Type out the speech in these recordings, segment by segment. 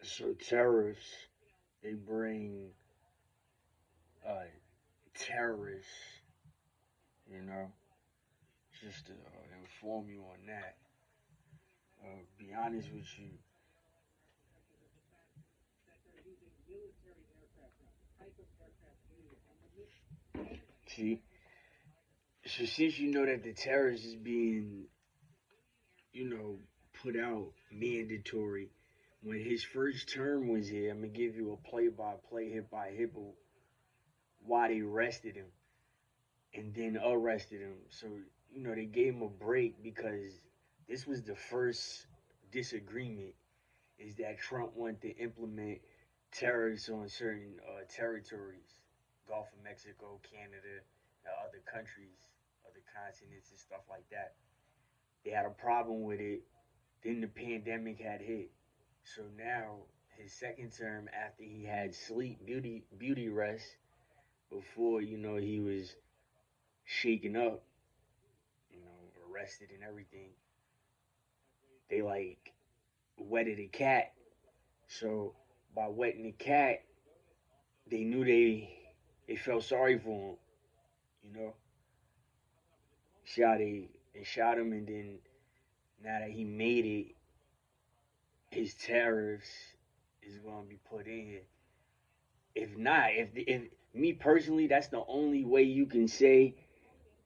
So tariffs, they bring uh, terrorists, you know, just to inform you on that. Be honest with you. See, so since you know that the terrorist is being, you know, put out mandatory, when his first term was here, I'm gonna give you a play-by-play, hit-by-hit, why they arrested him and then arrested him. So, you know, they gave him a break because this was the first disagreement is that Trump wanted to implement tariffs on certain territories, Gulf of Mexico, Canada, other countries, other continents, and stuff like that. They had a problem with it. Then the pandemic had hit. So now his second term, after he had sleep beauty rest before he was shaken up, arrested and everything. They like wetted a cat. So by wetting the cat, they knew they felt sorry for him. You know, they shot him, and then now that he made it, his tariffs is gonna be put in here. If not, if me personally, that's the only way you can say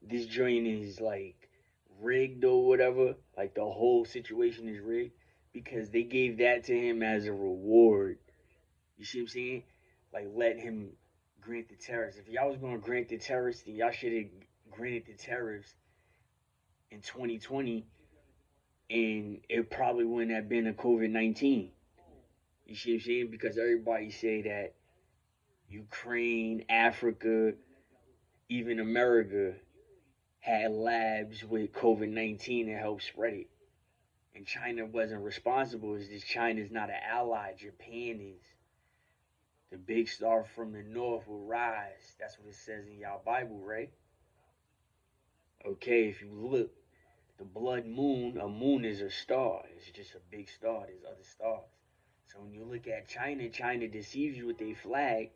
this joint is like rigged or whatever. Like the whole situation is rigged because they gave that to him as a reward. You see what I'm saying? Like let him grant the tariffs. If y'all was gonna grant the tariffs, then y'all should have granted the tariffs in 2020, and it probably wouldn't have been a COVID-19. You see what I'm saying? Because everybody say that Ukraine, Africa, even America had labs with COVID-19 to help spread it. And China wasn't responsible. It's just China's not an ally. Japan is. The big star from the north will rise. That's what it says in y'all Bible, right? Okay, if you look, the blood moon, a moon is a star. It's just a big star. There's other stars. So when you look at China, China deceives you with their flag,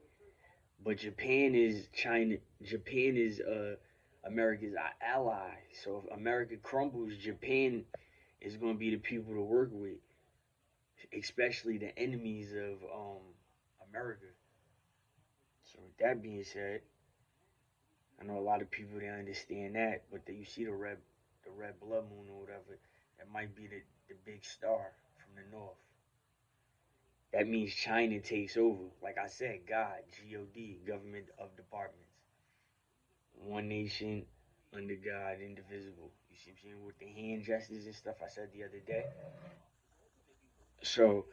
but Japan is China. Japan is America's ally. So if America crumbles, Japan is going to be the people to work with, especially the enemies of America. So with that being said, I know a lot of people they understand that, but you see the red blood moon or whatever, that might be the big star from the north. That means China takes over. Like I said, God, God, government of departments, one nation under God, indivisible. You see what I'm saying with the hand gestures and stuff I said the other day. So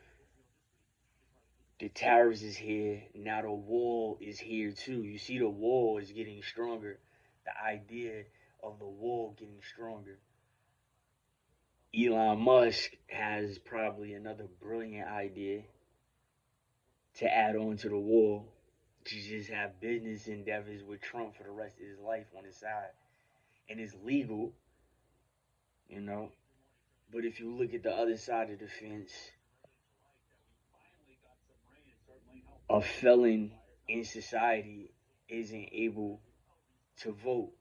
the tariffs is here. Now the wall is here too. You see the wall is getting stronger. The idea of the wall getting stronger. Elon Musk has probably another brilliant idea to add on to the wall to just have business endeavors with Trump for the rest of his life on his side. And it's legal, you know. But if you look at the other side of the fence, a felon in society isn't able to vote,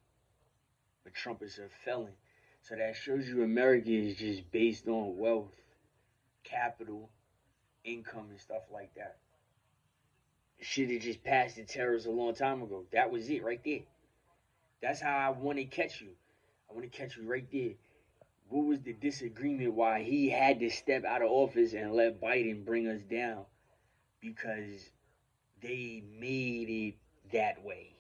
but Trump is a felon. So that shows you America is just based on wealth, capital, income, and stuff like that. Should have just passed the terrorists a long time ago. That was it right there. That's how I want to catch you. I want to catch you right there. What was the disagreement why he had to step out of office and let Biden bring us down? Because they made it that way.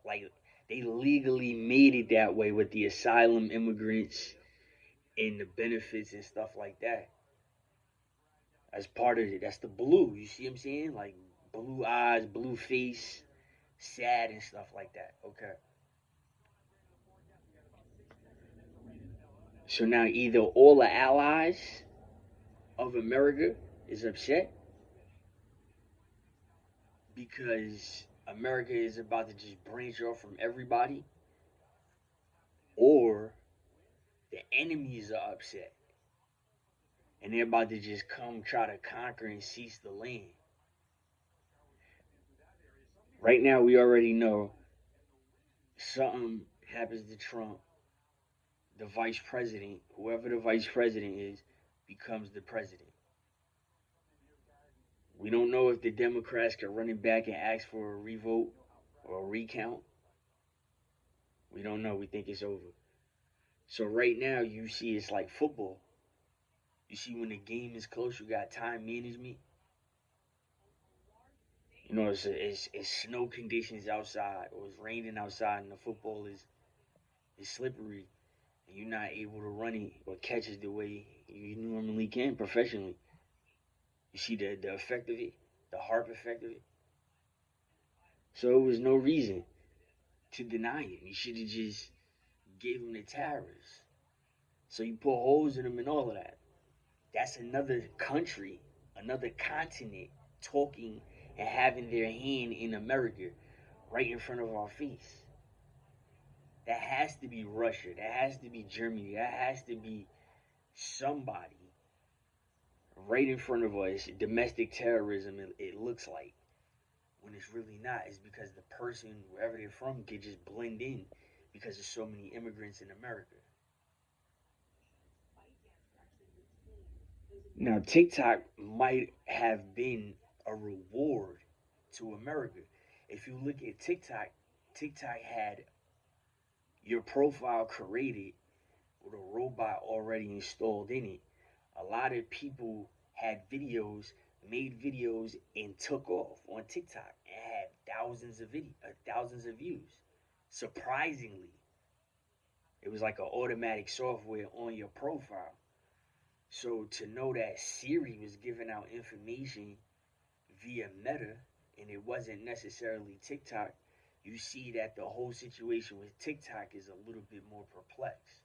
Like they legally made it that way with the asylum immigrants and the benefits and stuff like that. As part of it. That's the blue. You see what I'm saying? Like blue eyes, blue face, sad and stuff like that. Okay. So now either all the allies of America is upset because America is about to just branch off from everybody, or the enemies are upset and they're about to just come try to conquer and seize the land. Right now, we already know something happens to Trump, the vice president, whoever the vice president is, becomes the president. We don't know if the Democrats can run it back and ask for a revote or a recount. We don't know. We think it's over. So right now, you see it's like football. You see when the game is close, you got time management. You know, it's snow conditions outside, or it's raining outside, and the football is slippery, and you're not able to run it or catch it the way you normally can professionally. You see the effect of it, the harp effect of it. So it was no reason to deny him. You should have just gave him the tariffs. So you put holes in them and all of that. That's another country, another continent talking and having their hand in America right in front of our face. That has to be Russia. That has to be Germany. That has to be somebody right in front of us. Domestic terrorism, it looks like. When it's really not. It's because the person, wherever they're from, can just blend in because there's so many immigrants in America. Now, TikTok might have been a reward to America. If you look at TikTok, TikTok had your profile created with a robot already installed in it. A lot of people had videos, made videos, and took off on TikTok and had thousands of views. Surprisingly, it was like an automatic software on your profile. So to know that Siri was giving out information via Meta and it wasn't necessarily TikTok, you see that the whole situation with TikTok is a little bit more perplexed.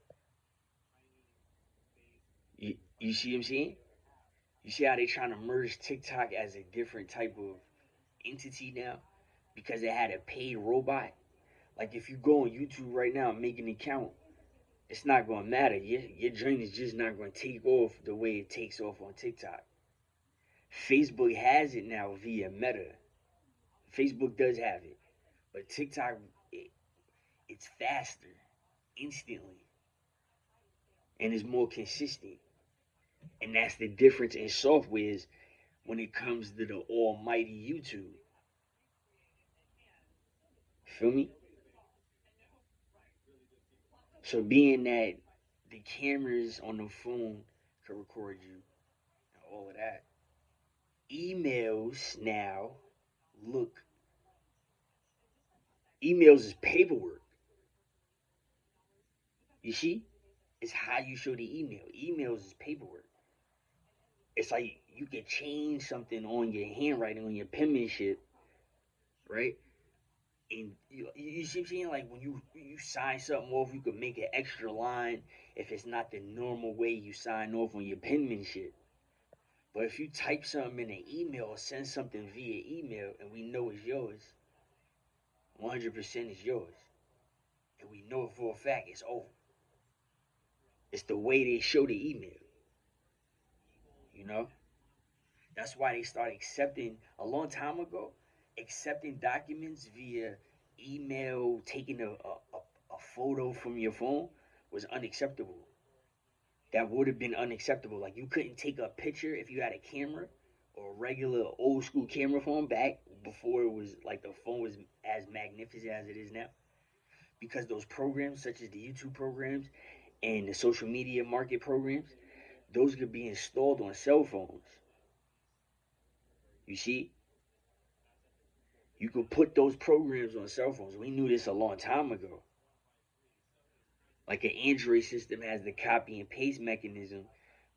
You see what I'm saying? You see how they trying to merge TikTok as a different type of entity now because it had a paid robot. Like if you go on YouTube right now and make an account, it's not gonna matter. Your joint is just not gonna take off the way it takes off on TikTok. Facebook has it now via Meta. Facebook does have it, but TikTok it's faster, instantly, and it's more consistent. And that's the difference in softwares when it comes to the almighty YouTube. Feel me? So being that the cameras on the phone can record you and all of that, emails now look emails is paperwork. You see? It's how you show the email. Emails is paperwork. It's like you can change something on your handwriting, on your penmanship, right? And you see what I'm saying? Like when you sign something off, you can make an extra line if it's not the normal way you sign off on your penmanship. But if you type something in an email or send something via email and we know it's yours, 100% is yours. And we know for a fact it's over. It's the way they show the email, you know? That's why they started accepting a long time ago, accepting documents via email, taking a photo from your phone was unacceptable. That would have been unacceptable. Like you couldn't take a picture if you had a camera or a regular old school camera phone back before it was like the phone was as magnificent as it is now. Because those programs, such as the YouTube programs and the social media market programs, those could be installed on cell phones. You see, you could put those programs on cell phones. We knew this a long time ago. Like an Android system has the copy and paste mechanism,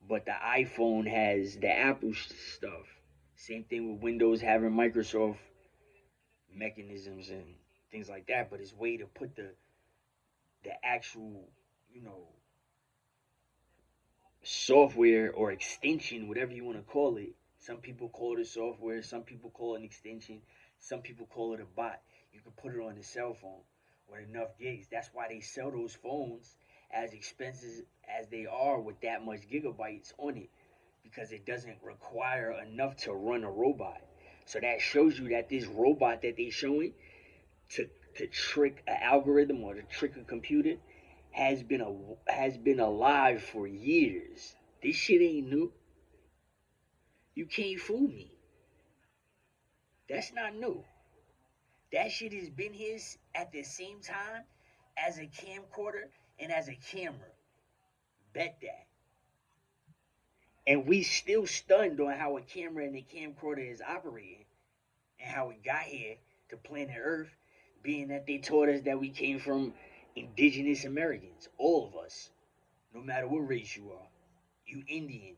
but the iPhone has the Apple stuff. Same thing with Windows having Microsoft mechanisms and things like that. But it's way to put the actual, you know, software or extension, whatever you want to call it. Some people call it a software, some people call it an extension, some people call it a bot. You can put it on the cell phone with enough gigs. That's why they sell those phones as expensive as they are with that much gigabytes on it. because it doesn't require enough to run a robot. So that shows you that this robot that they showing to trick an algorithm or to trick a computer has been alive for years. This shit ain't new. You can't fool me. That's not new. That shit has been his at the same time as a camcorder and as a camera. Bet that. And we still stunned on how a camera and a camcorder is operating and how it got here to planet Earth, being that they taught us that we came from indigenous Americans, all of us, no matter what race you are. You Indian.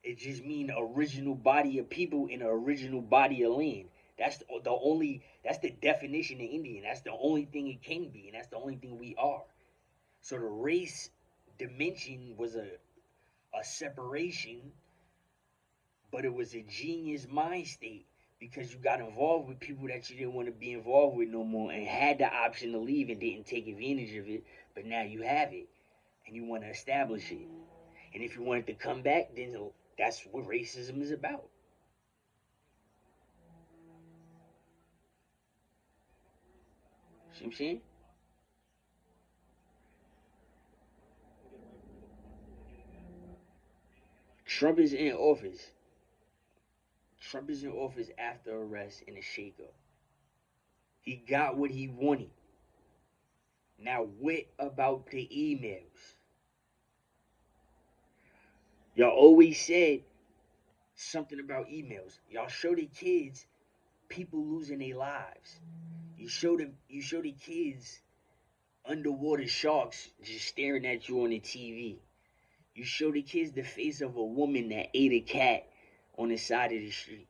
It just means original body of people in an original body of land. That's the definition of Indian. That's the only thing it can be, and that's the only thing we are. So the race dimension was a separation, but it was a genius mind state because you got involved with people that you didn't want to be involved with no more and had the option to leave and didn't take advantage of it, but now you have it and you want to establish it. And if you wanted to come back, then that's what racism is about. See what I'm saying? Trump is in office. Trump is in office after arrest in a shakeup. He got what he wanted. Now, what about the emails? Y'all always said something about emails. Y'all show the kids people losing their lives. You show the kids underwater sharks just staring at you on the TV. You show the kids the face of a woman that ate a cat on the side of the street.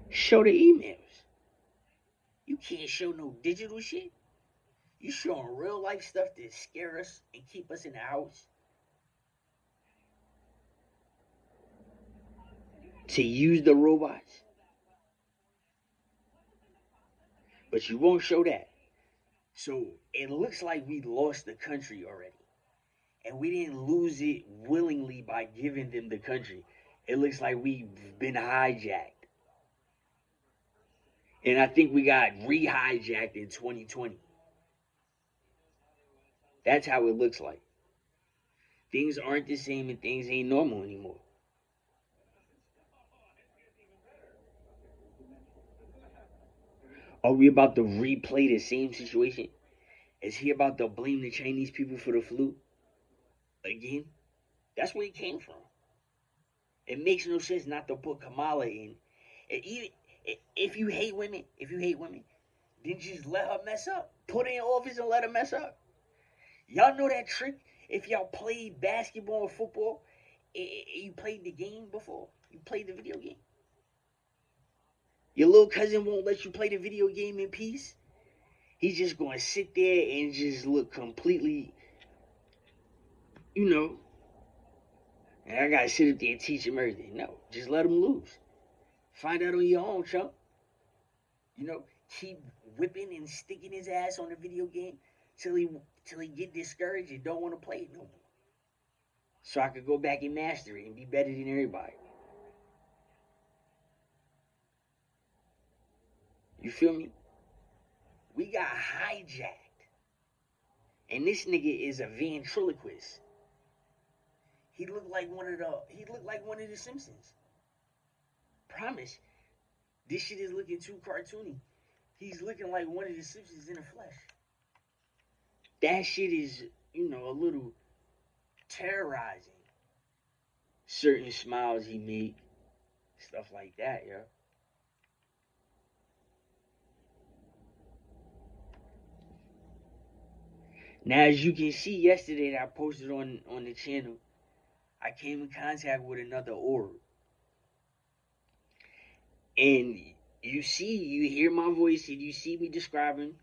Show the emails. You can't show no digital shit. You showing real life stuff that scare us and keep us in the house. To use the robots. But you won't show that. So it looks like we lost the country already. And we didn't lose it willingly by giving them the country. It looks like we've been hijacked. And I think we got re-hijacked in 2020. That's how it looks like. Things aren't the same and things ain't normal anymore. Are we about to replay the same situation? Is he about to blame the Chinese people for the flu again? That's where it came from. It makes no sense not to put Kamala in. If you hate women, then just let her mess up. Put her in office and let her mess up. Y'all know that trick? If y'all played basketball or football, you played the game before. You played the video game. Your little cousin won't let you play the video game in peace. He's just going to sit there and just look completely, you know, and I got to sit up there and teach him everything. No, just let him lose. Find out on your own, chump. You know, keep whipping and sticking his ass on the video game till he get discouraged and don't want to play it no more. So I could go back and master it and be better than everybody. You feel me? We got hijacked. And this nigga is a ventriloquist. He looked like one of the Simpsons. Promise. This shit is looking too cartoony. He's looking like one of the Simpsons in the flesh. That shit is, a little terrorizing. Certain smiles he make, stuff like that, yo. Now, as you can see yesterday that I posted on the channel, I came in contact with another orb. And you hear my voice and you see me describing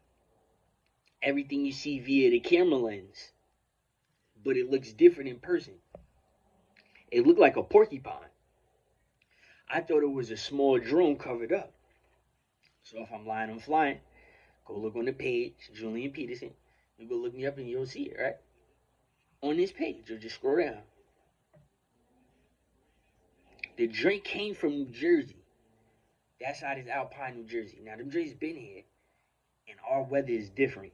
everything you see via the camera lens. But it looks different in person. It looked like a porcupine. I thought it was a small drone covered up. So if I'm lying, I'm flying. Go look on the page, Julian Peterson. You go look me up and you'll see it, right? on this page, or just scroll down. The drink came from New Jersey. That side is Alpine, New Jersey. Now, them drinks been here, and our weather is different.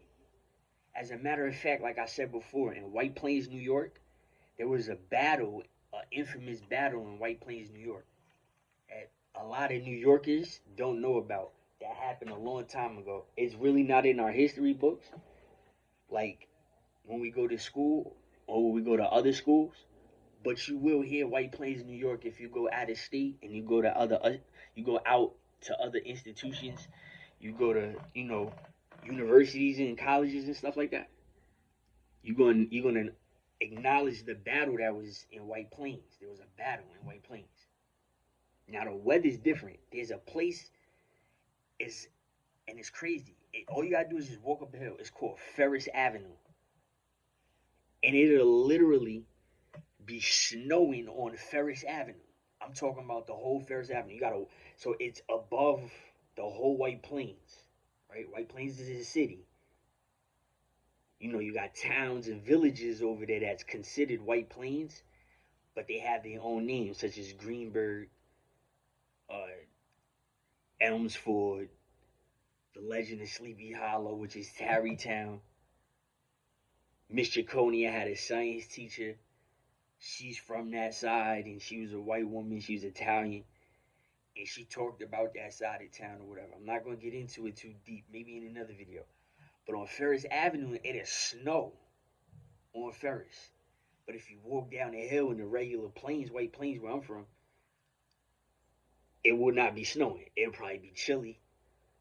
As a matter of fact, like I said before, in White Plains, New York, there was a battle, an infamous battle in White Plains, New York, that a lot of New Yorkers don't know about. That happened a long time ago. It's really not in our history books. Like when we go to school or when we go to other schools, but you will hear White Plains, New York, if you go out of state and you go to you go out to other institutions, you go to universities and colleges and stuff like that. You're gonna acknowledge the battle that was in White Plains. There was a battle in White Plains. Now the weather's different. There's a place is and it's crazy. All you gotta do is just walk up the hill. It's called Ferris Avenue, and it'll literally be snowing on Ferris Avenue. I'm talking about the whole Ferris Avenue. So it's above the whole White Plains, right? White Plains is a city. You got towns and villages over there that's considered White Plains, but they have their own names, such as Greenburgh, uh, Elmsford, the Legend of Sleepy Hollow, which is Tarrytown. Miss Jaconia had a science teacher. She's from that side, and she was a white woman. She was Italian, and she talked about that side of town or whatever. I'm not gonna get into it too deep. Maybe in another video. But on Ferris Avenue, it is snow on Ferris. But if you walk down the hill in the regular plains, White Plains, where I'm from, it will not be snowing. It'll probably be chilly,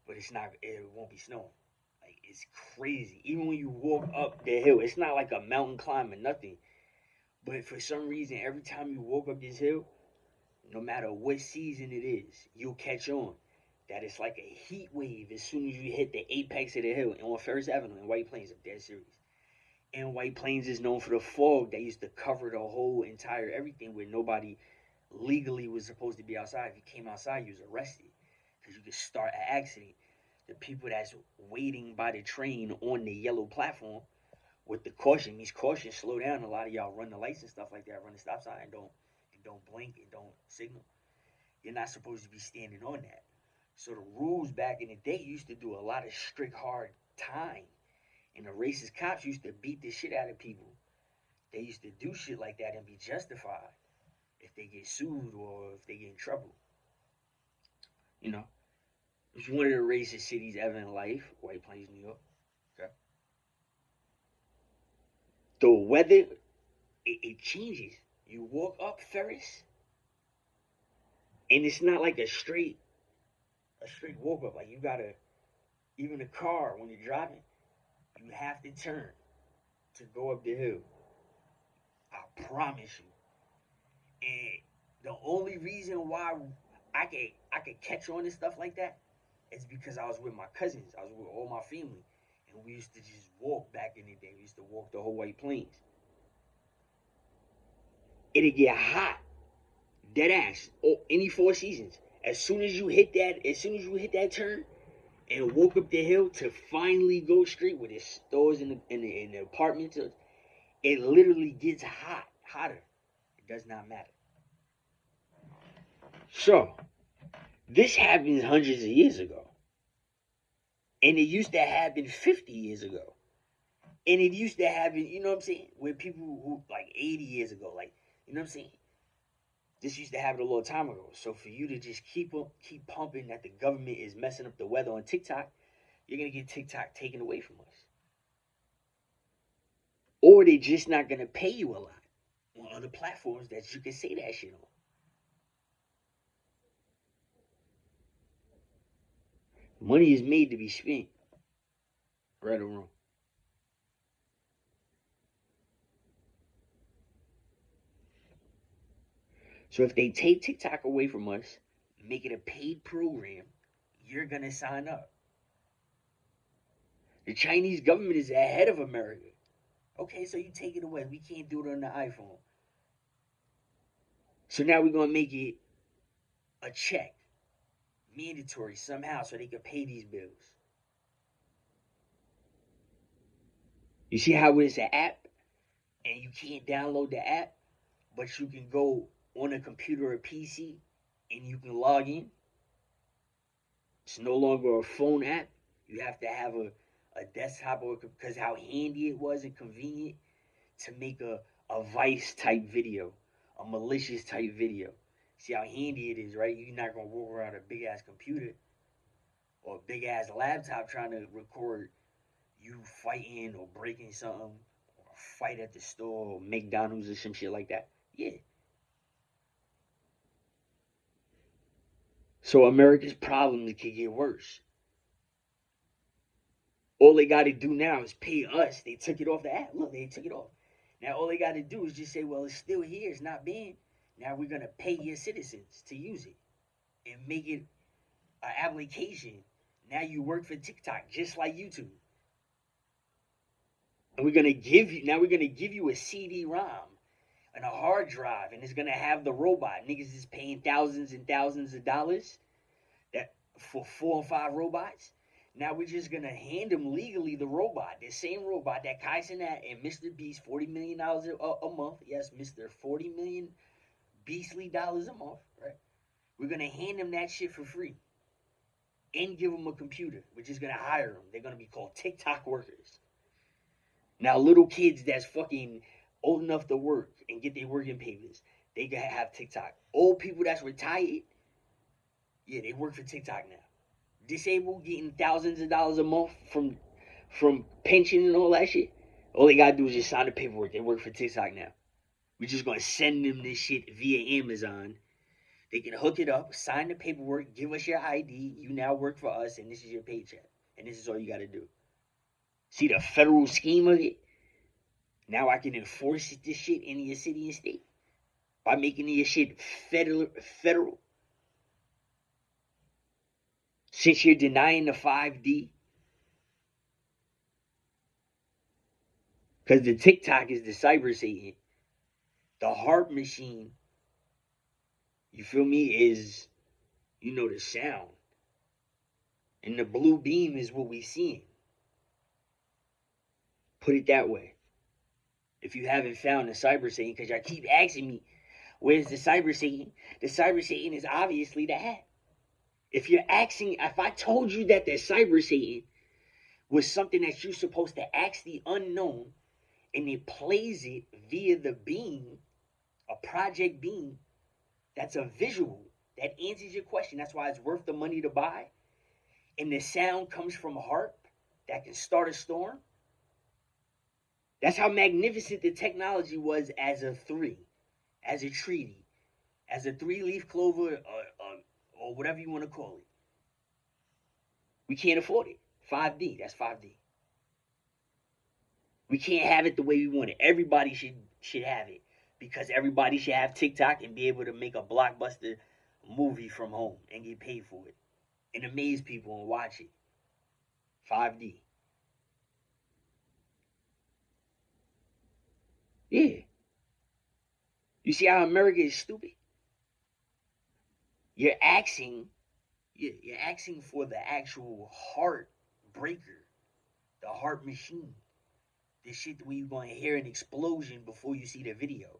but it's not. It won't be snowing. Like it's crazy. Even when you walk up the hill, it's not like a mountain climb or nothing. But for some reason, every time you walk up this hill, no matter what season it is, you'll catch on that it's like a heat wave as soon as you hit the apex of the hill. And on Ferris Avenue in White Plains, I'm dead serious. And White Plains is known for the fog that used to cover the whole entire everything where nobody legally was supposed to be outside. If you came outside, you was arrested because you could start an accident. The people that's waiting by the train on the yellow platform with the caution, these cautions slow down. A lot of y'all run the lights and stuff like that, run the stop sign and don't blink and don't signal. You're not supposed to be standing on that. So the rules back in the day used to do a lot of strict hard time. And the racist cops used to beat the shit out of people. They used to do shit like that and be justified if they get sued or if they get in trouble. You know, it's one of the racist cities ever in life, White Plains, New York. Okay. The weather, it changes. You walk up Ferris, and it's not like a straight walk up. Like you gotta, even a car when you're driving, you have to turn to go up the hill. I promise you. And the only reason why I could catch on and stuff like that is because I was with my cousins. I was with all my family, and we used to just walk back in the day. We used to walk the whole White Plains. It'd get hot, dead ass. Oh, any 4 seasons. As soon as you hit that turn and walk up the hill to finally go straight with the stores in the apartments, it literally gets hotter. It does not matter. So this happened hundreds of years ago. And it used to happen 50 years ago. And it used to happen, you know what I'm saying? Where people who, like 80 years ago, like, you know what I'm saying? This used to happen a long time ago. So for you to just keep pumping that the government is messing up the weather on TikTok, you're going to get TikTok taken away from us. Or they're just not going to pay you a lot on other platforms that you can say that shit on. Money is made to be spent. Right or wrong. So if they take TikTok away from us, make it a paid program, you're going to sign up. The Chinese government is ahead of America. Okay, so you take it away. We can't do it on the iPhone. So now we're going to make it a check, mandatory somehow, so they can pay these bills. You see how it's an app? and you can't download the app, but you can go on a computer or PC and you can log in. It's no longer a phone app. You have to have a desktop, or because how handy it was and convenient to make a Vice type video, a malicious type video. See how handy it is, right? You're not gonna walk around a big ass computer or a big ass laptop trying to record you fighting or breaking something, or a fight at the store or McDonald's or some shit like that. Yeah. So America's problems could get worse. All they got to do now is pay us. They took it off the app. Look, they took it off. Now all they got to do is just say, well, it's still here. It's not banned. Now we're gonna pay your citizens to use it and make it an application. Now you work for TikTok just like YouTube. And we're gonna give you a CD-ROM and a hard drive, and it's gonna have the robot. Niggas is paying thousands and thousands of dollars that for 4 or 5 robots. Now we're just gonna hand them legally the robot, the same robot that Kai Cenat and Mr. Beast, $40 million a month. Yes, Mr. 40 million beastly dollars a month, right? We're gonna hand them that shit for free and give them a computer. We're just gonna hire them. They're gonna be called TikTok workers. Now, little kids that's fucking old enough to work and get their working papers, they gotta have TikTok. Old people that's retired, yeah, they work for TikTok now. Disabled, getting thousands of dollars a month from pension and all that shit. All they gotta do is just sign the paperwork. They work for TikTok now. We're just gonna send them this shit via Amazon. They can hook it up, sign the paperwork, give us your ID. You now work for us, and this is your paycheck. And this is all you gotta do. See the federal scheme of it? Now I can enforce this shit in your city and state by making your shit federal. Since you're denying the 5D, because the TikTok is the cyber Satan, the heart machine, you feel me, is, the sound. And the blue beam is what we seeing. Put it that way. If you haven't found the cyber Satan, because y'all keep asking me, where's the cyber Satan? The cyber Satan is obviously the hat. If I told you that the cyber Satan was something that you're supposed to ask the unknown, and it plays it via the beam, a project beam, that's a visual that answers your question. That's why it's worth the money to buy. And the sound comes from a harp that can start a storm. That's how magnificent the technology was as a treaty, as a 3-leaf clover, or whatever you want to call it. We can't afford it. 5D, that's 5D. We can't have it the way we want it. Everybody should have it, because everybody should have TikTok and be able to make a blockbuster movie from home and get paid for it and amaze people and watch it. 5D. Yeah. You see how America is stupid? You're asking for the actual heart breaker, the heart machine. This shit where you're going to hear an explosion before you see the video.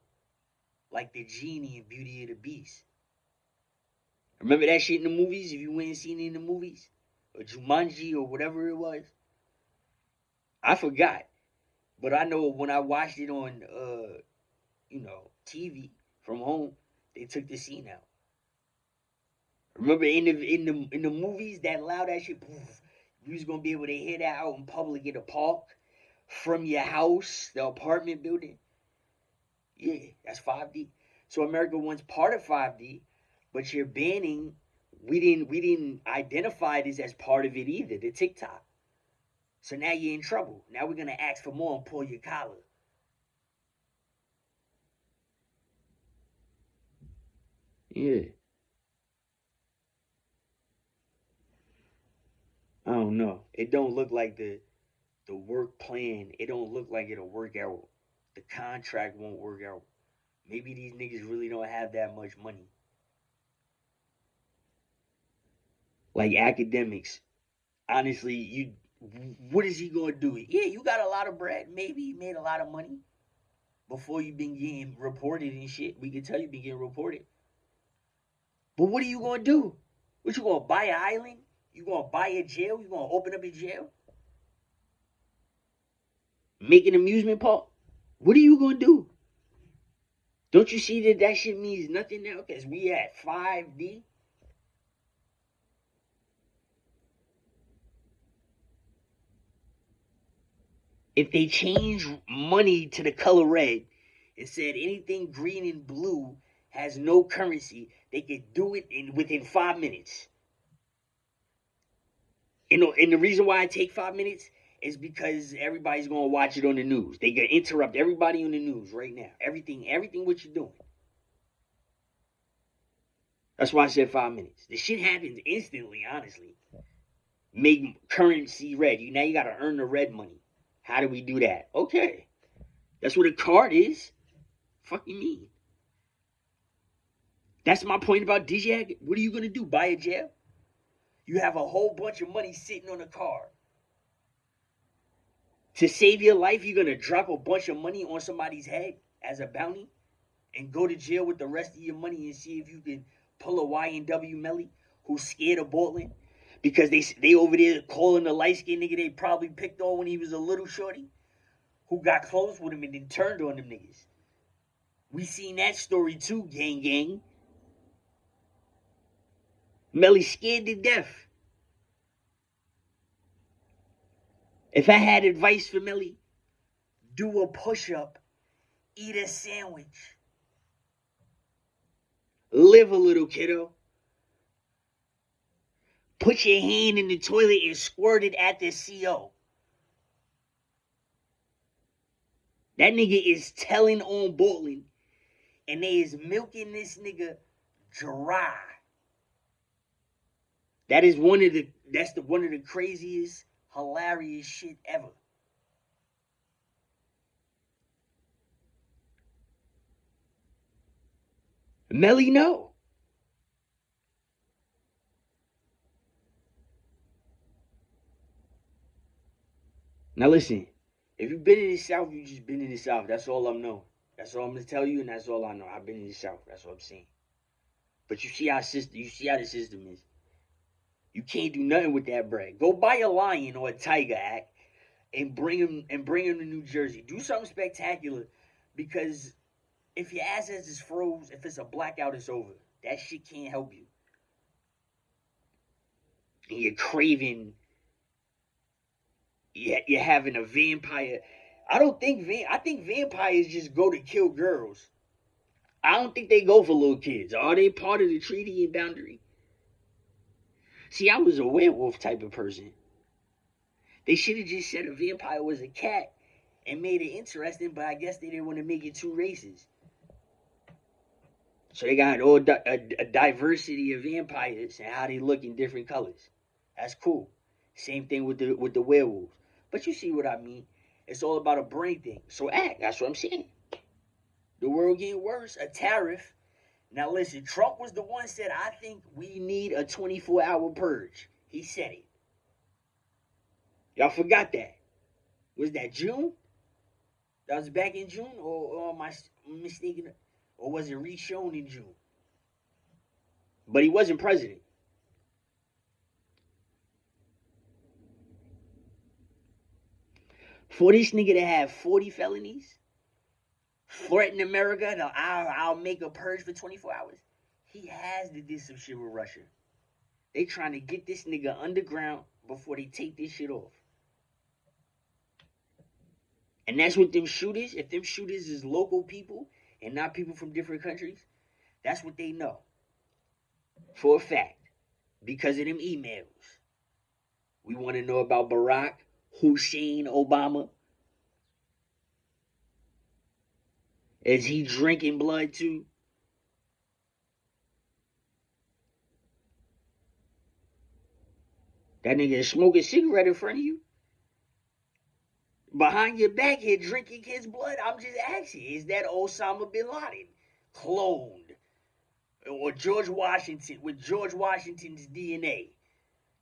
Like the genie in Beauty and the Beast. Remember that shit in the movies? If you ain't seen it in the movies? Or Jumanji or whatever it was? I forgot. But I know when I watched it on TV from home, they took the scene out. Remember in the movies, that loud ass shit, poof, you was gonna be able to hear that out in public in the park, from your house, the apartment building. Yeah, that's 5D. So America wants part of 5D, but you're banning. We didn't identify this as part of it either. The TikTok. So now you're in trouble. Now we're gonna ask for more and pull your collar. Yeah. I don't know. It don't look like the work plan. It don't look like it'll work out. The contract won't work out. Maybe these niggas really don't have that much money. Like academics. Honestly, what is he gonna do? Yeah, you got a lot of bread. Maybe he made a lot of money. before you been getting reported and shit. We can tell you been getting reported. But what are you gonna do? What you gonna buy an island? You gonna buy a jail? You gonna open up a jail? Make an amusement park? What are you gonna do? Don't you see that that shit means nothing now? Cause we at 5D. If they change money to the color red and said anything green and blue has no currency, they could do it within 5 minutes. And the reason why I take 5 minutes is because everybody's gonna watch it on the news. They can interrupt everybody on the news right now. Everything what you're doing. That's why I said 5 minutes. The shit happens instantly, honestly. Make currency red. Now you gotta earn the red money. How do we do that? Okay. That's what a card is. Fucking mean. That's my point about DJI. What are you gonna do? Buy a jail? You have a whole bunch of money sitting on a card. To save your life, you're gonna drop a bunch of money on somebody's head as a bounty and go to jail with the rest of your money and see if you can pull a YNW Melly who's scared of Portland because they over there calling the light skinned nigga they probably picked on when he was a little shorty who got close with him and then turned on them niggas. We seen that story too, gang. Melly scared to death. If I had advice for Melly, do a push-up, eat a sandwich, live a little, kiddo. Put your hand in the toilet and squirt it at the CO. That nigga is telling on Portland, and they is milking this nigga dry. That is one of the craziest, hilarious shit ever. Melly, no. Now listen, if you've been in the South, you just been in the South. That's all I'm knowing. That's all I'm gonna tell you, and that's all I know. I've been in the South. That's what I'm saying. But you see how the system is. You can't do nothing with that bread. Go buy a lion or a tiger act and bring him to New Jersey. Do something spectacular, because if your assets is froze, if it's a blackout, it's over. That shit can't help you. And you're craving. You're having a vampire. I think vampires just go to kill girls. I don't think they go for little kids. Are they part of the treaty and boundary? See, I was a werewolf type of person. They should have just said a vampire was a cat and made it interesting, but I guess they didn't want to make it two races. So they got a diversity of vampires and how they look in different colors. That's cool. Same thing with the werewolves. But you see what I mean? It's all about a brain thing. So act. That's what I'm saying. The world getting worse. A tariff. Now listen, Trump was the one said, I think we need a 24-hour purge. He said it. Y'all forgot that. Was that June? That was back in June? Or am I mistaken? Or was it re-shown in June? But he wasn't president. For this nigga to have 40 felonies, threaten America, I'll make a purge for 24 hours. He has to do some shit with Russia. They trying to get this nigga underground before they take this shit off. And that's what them shooters, if them shooters is local people and not people from different countries, that's what they know. For a fact. Because of them emails. We want to know about Barack Hussein Obama. Is he drinking blood too? That nigga is smoking a cigarette in front of you. Behind your back here drinking his blood. I'm just asking, is that Osama bin Laden cloned? Or George Washington with George Washington's DNA?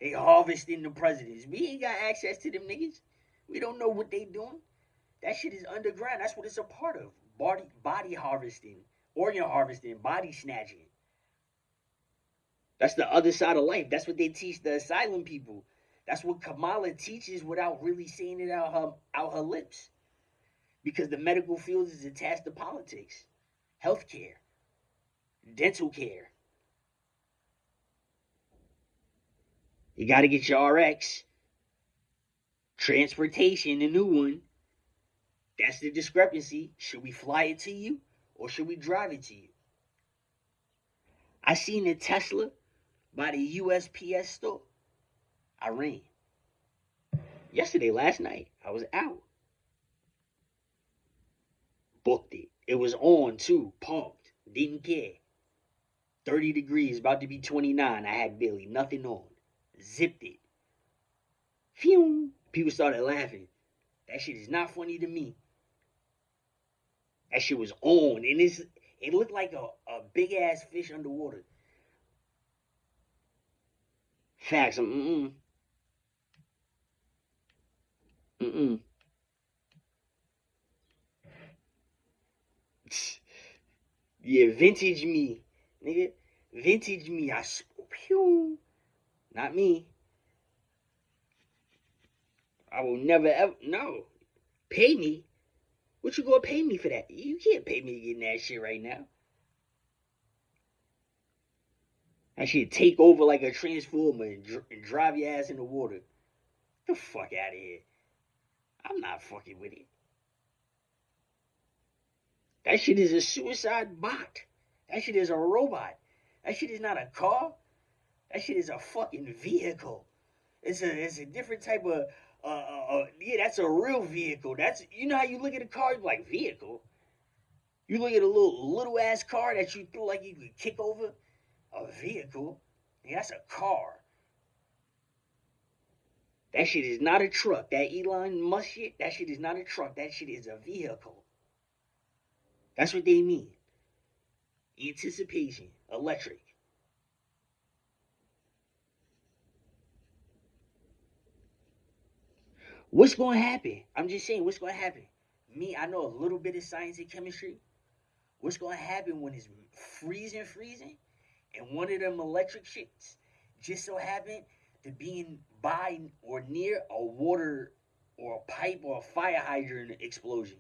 They harvesting the presidents. We ain't got access to them niggas. We don't know what they doing. That shit is underground. That's what it's a part of. body harvesting, organ harvesting, body snatching. That's the other side of life. That's what they teach the asylum people. That's what Kamala teaches without really saying it out her lips. Because the medical field is attached to politics, healthcare, dental care. You got to get your RX. Transportation, the new one. That's the discrepancy. Should we fly it to you or should we drive it to you? I seen a Tesla by the USPS store. I ran. Last night, I was out. Booked it. It was on too. Parked. Didn't care. 30 degrees, about to be 29. I had barely nothing on. Zipped it. Phew. People started laughing. That shit is not funny to me. That shit was on. And it looked like a big ass fish underwater. Facts. Mm-mm. Yeah, vintage me. Nigga. Vintage me. Pew. Not me. I will never ever. No. Pay me? What you gonna pay me for that? You can't pay me to get in that shit right now. That shit take over like a transformer and drive your ass in the water. Get the fuck out of here. I'm not fucking with it. That shit is a suicide bot. That shit is a robot. That shit is not a car. That shit is a fucking vehicle. It's a different type of yeah, that's a real vehicle. That's, you know how you look at a car, you're like, vehicle. You look at a little ass car that you feel like you could kick over. A vehicle. Yeah, that's a car. That shit is not a truck. That Elon Musk shit, that shit is not a truck. That shit is a vehicle. That's what they mean. Anticipation. Electric. What's going to happen? I'm just saying, what's going to happen? Me, I know a little bit of science and chemistry. What's going to happen when it's freezing, and one of them electric shits just so happen to be by or near a water or a pipe or a fire hydrant explosion,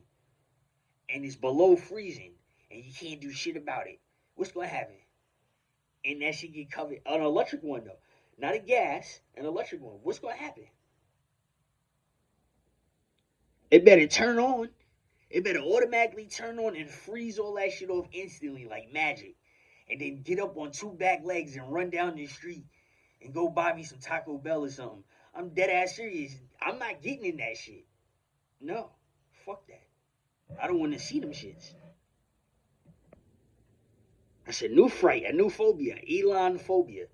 and it's below freezing, and you can't do shit about it? What's going to happen? And that shit get covered. An electric one, though. Not a gas, an electric one. What's going to happen? It better turn on. It better automatically turn on and freeze all that shit off instantly like magic. And then get up on two back legs and run down the street and go buy me some Taco Bell or something. I'm dead ass serious. I'm not getting in that shit. No. Fuck that. I don't want to see them shits. That's a new fright, a new phobia. Elon phobia.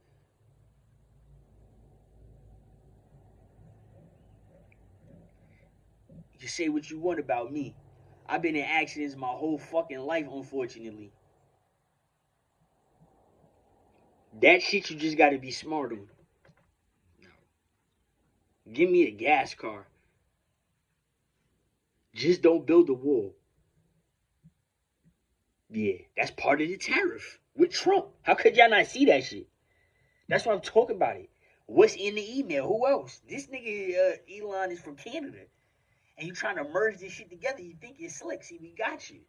You can say what you want about me. I've been in accidents my whole fucking life, unfortunately. That shit you just gotta be smart on. Give me a gas car. Just don't build a wall. Yeah, that's part of the tariff with Trump. How could y'all not see that shit? That's why I'm talking about it. What's in the email? Who else? This nigga Elon is from Canada, and you trying to merge this shit together. You think you're slick? See, we got you.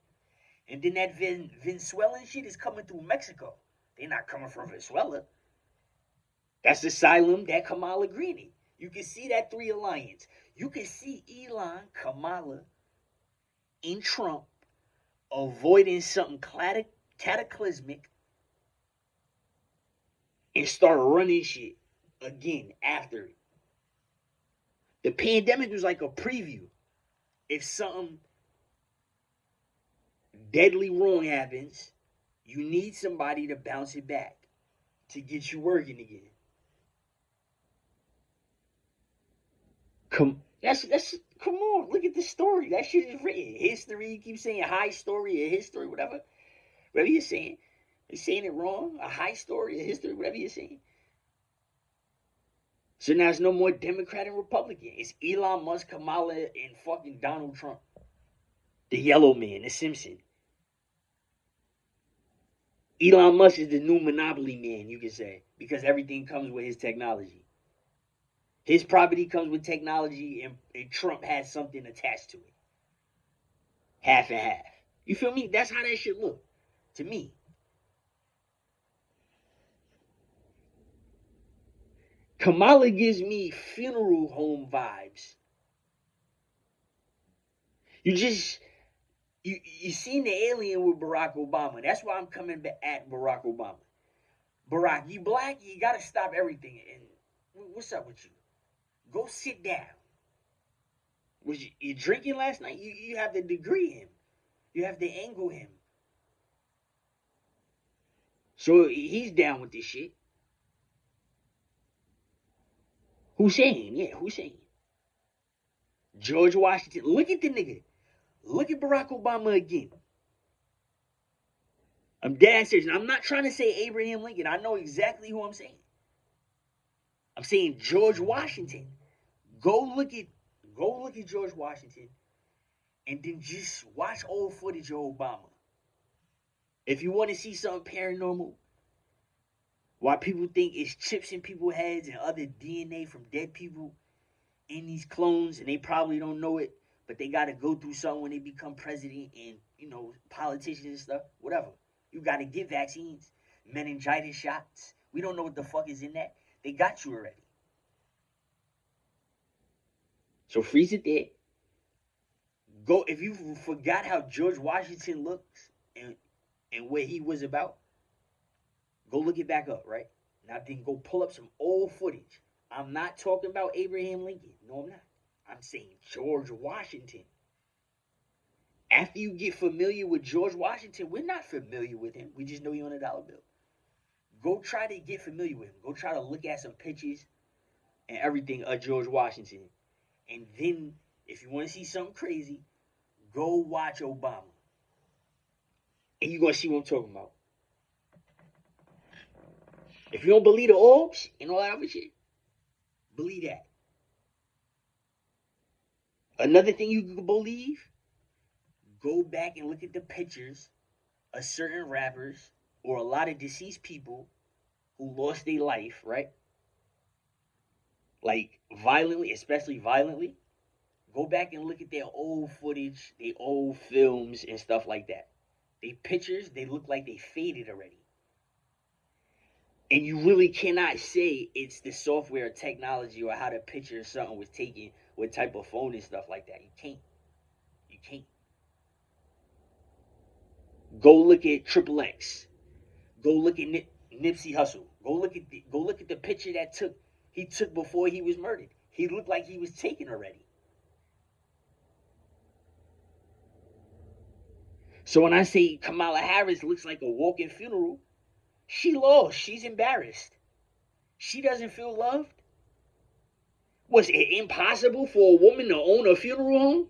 And then that Venezuelan shit is coming through Mexico. They're not coming from Venezuela. That's asylum. That Kamala Greeny. You can see that three alliance. You can see Elon, Kamala, and Trump avoiding something cataclysmic and start running shit again after it. The pandemic was like a preview. If something deadly wrong happens, you need somebody to bounce it back to get you working again. Come on, look at the story. That shit is written. History, you keep saying high story of history, whatever. Whatever you're saying. You're saying it wrong. A high story of history, whatever you're saying. So now it's no more Democrat and Republican. It's Elon Musk, Kamala, and fucking Donald Trump. The yellow man, the Simpson. Elon Musk is the new monopoly man, you could say, because everything comes with his technology. His property comes with technology, and Trump has something attached to it. Half and half. You feel me? That's how that shit look to me. Kamala gives me funeral home vibes. You seen the alien with Barack Obama. That's why I'm coming back at Barack Obama. Barack, you black, you gotta stop everything. And what's up with you? Go sit down. Was you drinking last night? You have to degree him. You have to angle him. So he's down with this shit. Hussein, yeah, Hussein. George Washington. Look at the nigga. Look at Barack Obama again. I'm dead serious. I'm not trying to say Abraham Lincoln. I know exactly who I'm saying. I'm saying George Washington. Go look at George Washington, and then just watch old footage of Obama. If you want to see something paranormal, why people think it's chips in people's heads and other DNA from dead people in these clones, and they probably don't know it, but they got to go through something when they become president and, politicians and stuff, whatever. You got to get vaccines, meningitis shots. We don't know what the fuck is in that. They got you already. So freeze it there. Go, if you forgot how George Washington looks and what he was about, go look it back up, right? Now then go pull up some old footage. I'm not talking about Abraham Lincoln. No, I'm not. I'm saying George Washington. After you get familiar with George Washington, we're not familiar with him. We just know he's on a dollar bill. Go try to get familiar with him. Go try to look at some pictures and everything of George Washington. And then, if you want to see something crazy, go watch Obama. And you're going to see what I'm talking about. If you don't believe the orbs and all that other shit, believe that. Another thing you can believe, go back and look at the pictures of certain rappers or a lot of deceased people who lost their life, right? Like violently, especially violently. Go back and look at their old footage, their old films and stuff like that. They pictures, they look like they faded already. And you really cannot say it's the software or technology or how the picture or something was taken, what type of phone and stuff like that. You can't. You can't. Go look at Triple X. Go look at Nipsey Hussle. Go look at the picture he took before he was murdered. He looked like he was taken already. So when I say Kamala Harris looks like a walking funeral, she lost. She's embarrassed. She doesn't feel loved. Was it impossible for a woman to own a funeral home?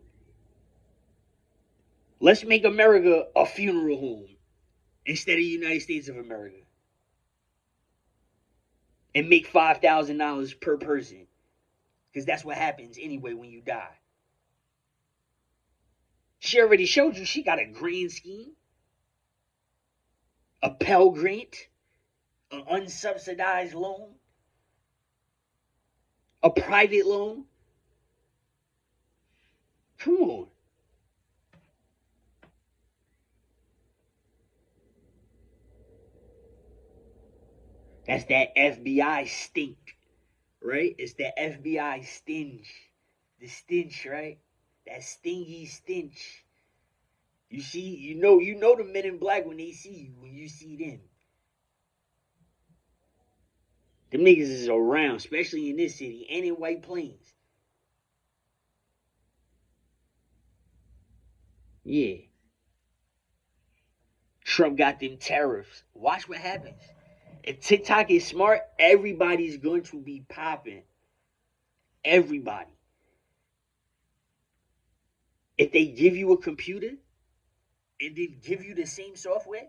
Let's make America a funeral home instead of the United States of America. And make $5,000 per person. Because that's what happens anyway when you die. She already showed you she got a grant scheme, a Pell Grant, an unsubsidized loan, a private loan. Come on. That's that FBI stink, right? It's that FBI stench. The stench, right? That stingy stench. You see, you know the men in black when they see you, when you see them. Them niggas is around, especially in this city and in White Plains. Yeah. Trump got them tariffs. Watch what happens. If TikTok is smart, everybody's going to be popping. Everybody. If they give you a computer and then give you the same software,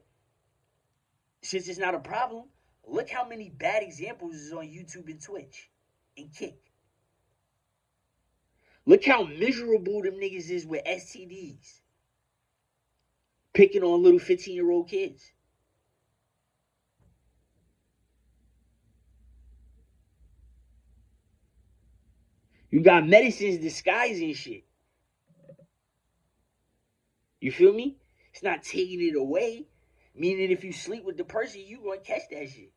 since it's not a problem, look how many bad examples is on YouTube and Twitch and Kick. Look how miserable them niggas is with STDs. Picking on little 15-year-old kids. You got medicines disguising shit. You feel me? It's not taking it away. Meaning if you sleep with the person, you gonna catch that shit.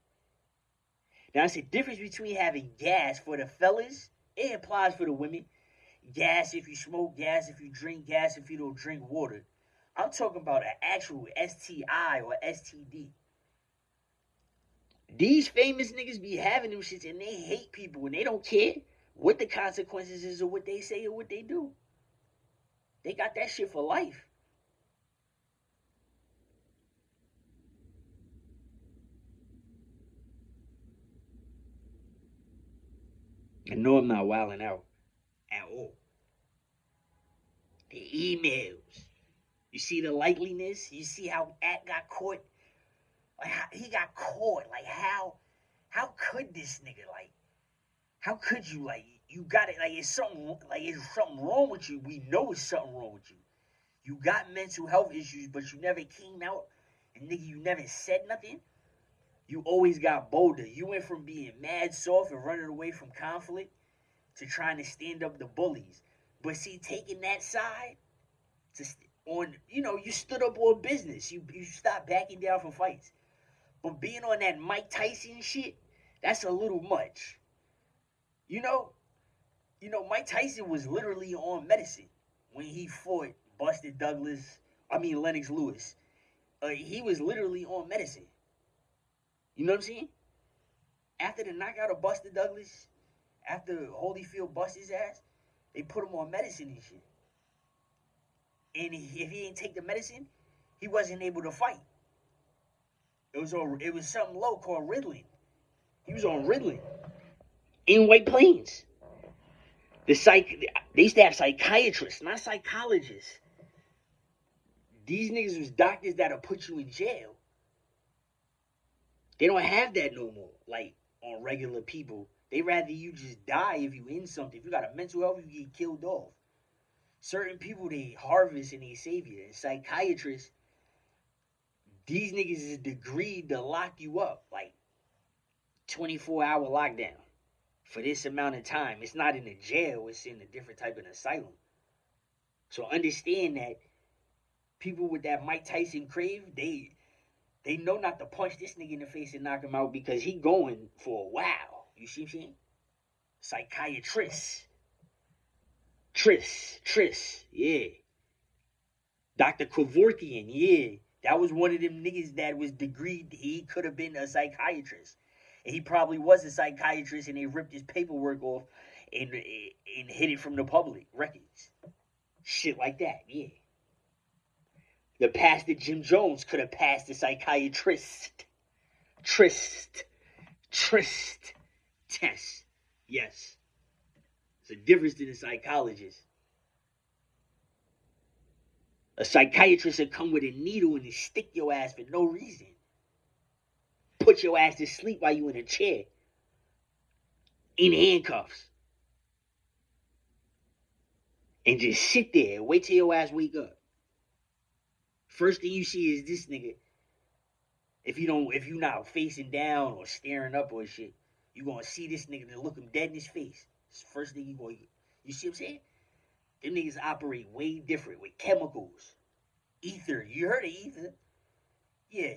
Now it's a difference between having gas for the fellas. It applies for the women. Gas if you smoke, gas if you drink, gas if you don't drink water. I'm talking about an actual STI or STD. These famous niggas be having them shits and they hate people and they don't care what the consequences is or what they say or what they do. They got that shit for life. I know I'm not wilding out at all. The emails. You see the likeliness? You see how At got caught? Like how he got caught. Like how could this nigga like how could you like you got it like it's something wrong with you. We know it's something wrong with you. You got mental health issues, but you never came out and nigga you never said nothing. You always got bolder. You went from being mad soft and running away from conflict to trying to stand up to bullies. But see, taking that side to on, you stood up on business. You stopped backing down from fights. But being on that Mike Tyson shit, that's a little much. You know, Mike Tyson was literally on medicine when he fought Lennox Lewis. He was literally on medicine. You know what I'm saying? After the knockout of Buster Douglas, after Holyfield bust his ass, they put him on medicine and shit. And if he didn't take the medicine, he wasn't able to fight. It was something low called Ritalin. He was on Ritalin in White Plains. They used to have psychiatrists, not psychologists. These niggas was doctors that'll put you in jail. They don't have that no more. Like on regular people, they rather you just die if you in something. If you got a mental health, you get killed off. Certain people they harvest and they save you. And psychiatrists, these niggas is degreed to lock you up, like 24-hour lockdown for this amount of time. It's not in a jail, it's in a different type of asylum. So understand that people with that Mike Tyson crave, they know not to punch this nigga in the face and knock him out because he going for a while. You see what I'm saying? Psychiatrist. Tris, yeah. Dr. Kevorkian, yeah. That was one of them niggas that was degreed. He could have been a psychiatrist. And he probably was a psychiatrist and they ripped his paperwork off and hid it from the public records. Shit like that, yeah. The pastor Jim Jones could have passed the psychiatrist. Trist test. Yes. It's a difference than a psychologist. A psychiatrist would come with a needle and stick your ass for no reason. Put your ass to sleep while you in a chair. In handcuffs. And just sit there and wait till your ass wake up. First thing you see is this nigga. If you not facing down or staring up or shit, you gonna see this nigga and look him dead in his face. It's the first thing you see what I'm saying? Them niggas operate way different with chemicals. Ether. You heard of ether? Yeah.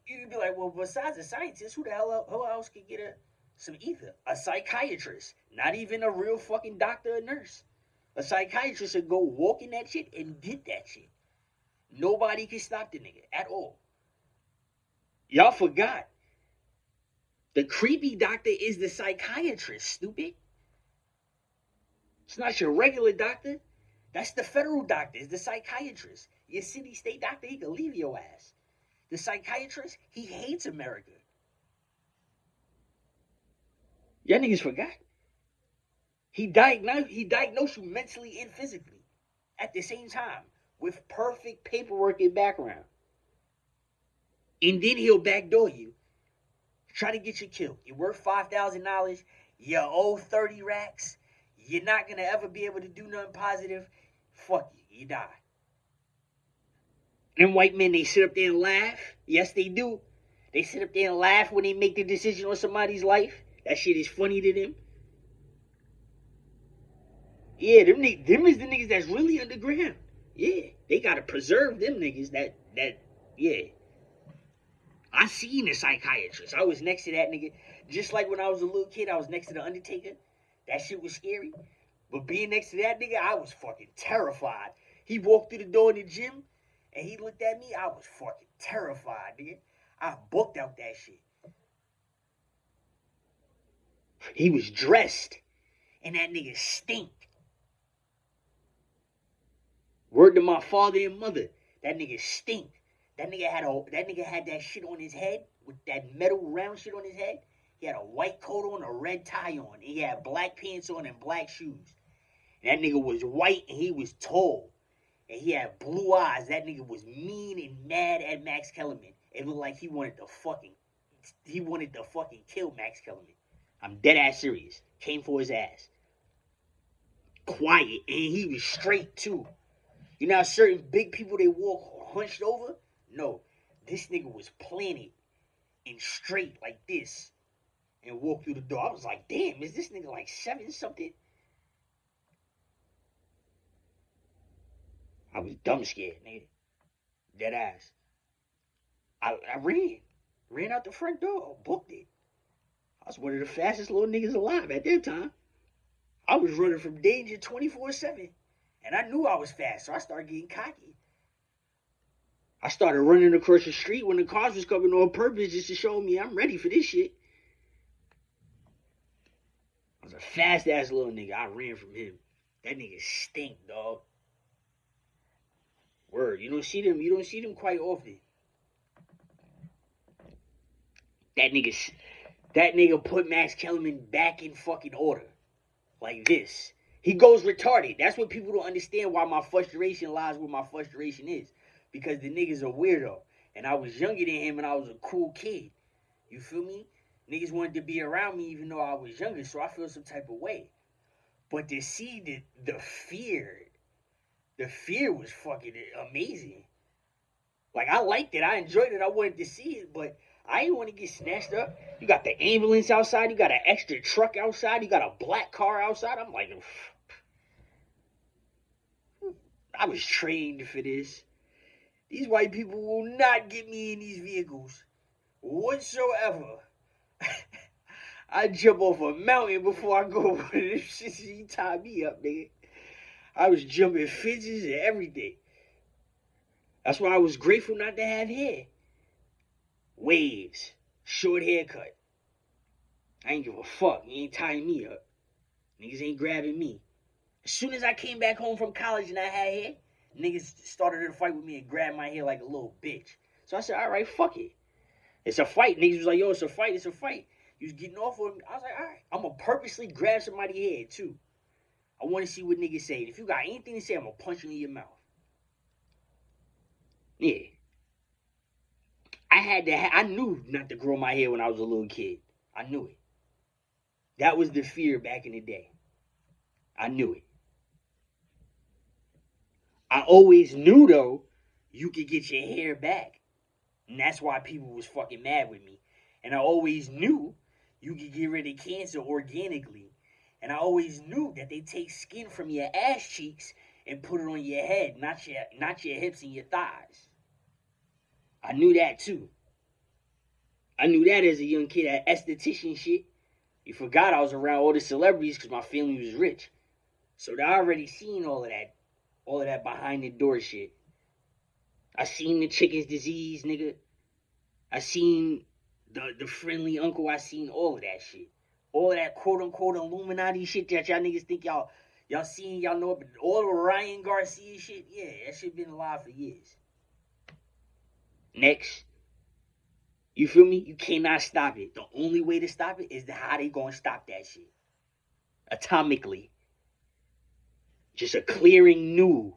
You'd be like, well, besides a scientist, who else could get some ether? A psychiatrist. Not even a real fucking doctor or nurse. A psychiatrist would go walk in that shit and get that shit. Nobody can stop the nigga at all. Y'all forgot. The creepy doctor is the psychiatrist, stupid. It's not your regular doctor. That's the federal doctor. It's the psychiatrist. Your city state doctor, he can leave your ass. The psychiatrist, he hates America. Y'all niggas forgot. He diagnosed you mentally and physically at the same time with perfect paperwork and background. And then he'll backdoor you. Try to get you killed. You're worth $5,000. You owe 30 racks. You're not going to ever be able to do nothing positive. Fuck you. You die. Them white men, they sit up there and laugh. Yes, they do. They sit up there and laugh when they make the decision on somebody's life. That shit is funny to them. Yeah, them is the niggas that's really underground. Yeah, they gotta preserve them niggas. Yeah. I seen a psychiatrist. I was next to that nigga. Just like when I was a little kid, I was next to the Undertaker. That shit was scary. But being next to that nigga, I was fucking terrified. He walked through the door in the gym and he looked at me. I was fucking terrified, nigga. I booked out that shit. He was dressed and that nigga stink. Word to my father and mother, that nigga stink. That nigga had that shit on his head with that metal round shit on his head. He had a white coat on, a red tie on, and he had black pants on and black shoes. And that nigga was white and he was tall. And he had blue eyes. That nigga was mean and mad at Max Kellerman. It looked like he wanted to fucking kill Max Kellerman. I'm dead ass serious. Came for his ass. Quiet, and he was straight too. You know how certain big people they walk hunched over? No, this nigga was planted and straight like this and walked through the door. I was like, damn, is this nigga like 7 something? I was dumb scared, nigga. Dead ass. I ran out the front door, booked it. I was one of the fastest little niggas alive at that time. I was running from danger 24/7, and I knew I was fast, so I started getting cocky. I started running across the street when the cars was coming on purpose just to show me I'm ready for this shit. I was a fast ass little nigga. I ran from him. That nigga stink, dog. Word. You don't see them. You don't see them quite often. That nigga. That nigga put Max Kellerman back in fucking order. Like this. He goes retarded. That's what people don't understand why my frustration lies where my frustration is. Because the nigga's a weirdo. And I was younger than him and I was a cool kid. You feel me? Niggas wanted to be around me even though I was younger, so I feel some type of way. But to see the fear was fucking amazing. Like I liked it, I enjoyed it, I wanted to see it, but I didn't want to get snatched up. You got the ambulance outside, you got an extra truck outside, you got a black car outside. I'm like, I was trained for this. These white people will not get me in these vehicles whatsoever. I jump off a mountain before I go over this shit. You tie me up, nigga. I was jumping fences and everything. That's why I was grateful not to have hair. Waves, short haircut. I ain't give a fuck. You ain't tying me up. Niggas ain't grabbing me. As soon as I came back home from college and I had hair, niggas started to fight with me and grab my hair like a little bitch. So I said, all right, fuck it. It's a fight. Niggas was like, yo, it's a fight. It's a fight. You was getting off on me. I was like, all right. I'm going to purposely grab somebody's head, too. I want to see what niggas say. If you got anything to say, I'm going to punch you in your mouth. Yeah. I knew not to grow my hair when I was a little kid. I knew it. That was the fear back in the day. I knew it. I always knew, though, you could get your hair back. And that's why people was fucking mad with me. And I always knew you could get rid of cancer organically. And I always knew that they take skin from your ass cheeks and put it on your head, not your hips and your thighs. I knew that too. I knew that as a young kid, that esthetician shit. You forgot I was around all the celebrities because my family was rich. So they already seen all of that behind the door shit. I seen the chicken's disease, nigga. I seen the friendly uncle. I seen all of that shit. All of that quote unquote Illuminati shit that y'all niggas think y'all seen, y'all know it, but all the Ryan Garcia shit, yeah, that shit been alive for years. Next. You feel me? You cannot stop it. The only way to stop it is how they gonna stop that shit. Atomically. Just a clearing new.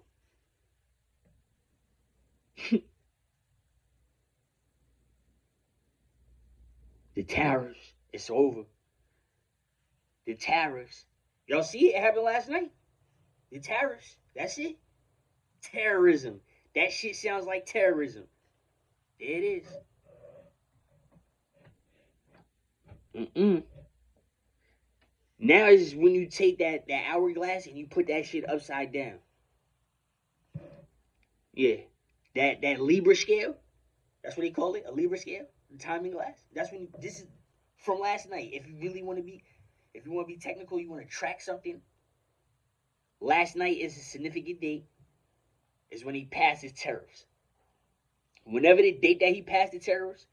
The tariffs. It's over. The tariffs. Y'all see it? It happened last night. The tariffs. That's it. Terrorism. That shit sounds like terrorism. It is. Mm-mm. Now is when you take that hourglass and you put that shit upside down. Yeah. That Libra scale, that's what they call it, a Libra scale, the timing glass. That's when this is from last night. If you really want to be, if you want to be technical, you want to track something. Last night is a significant date. Is when he passed his tariffs. Whenever the date that he passed the tariffs,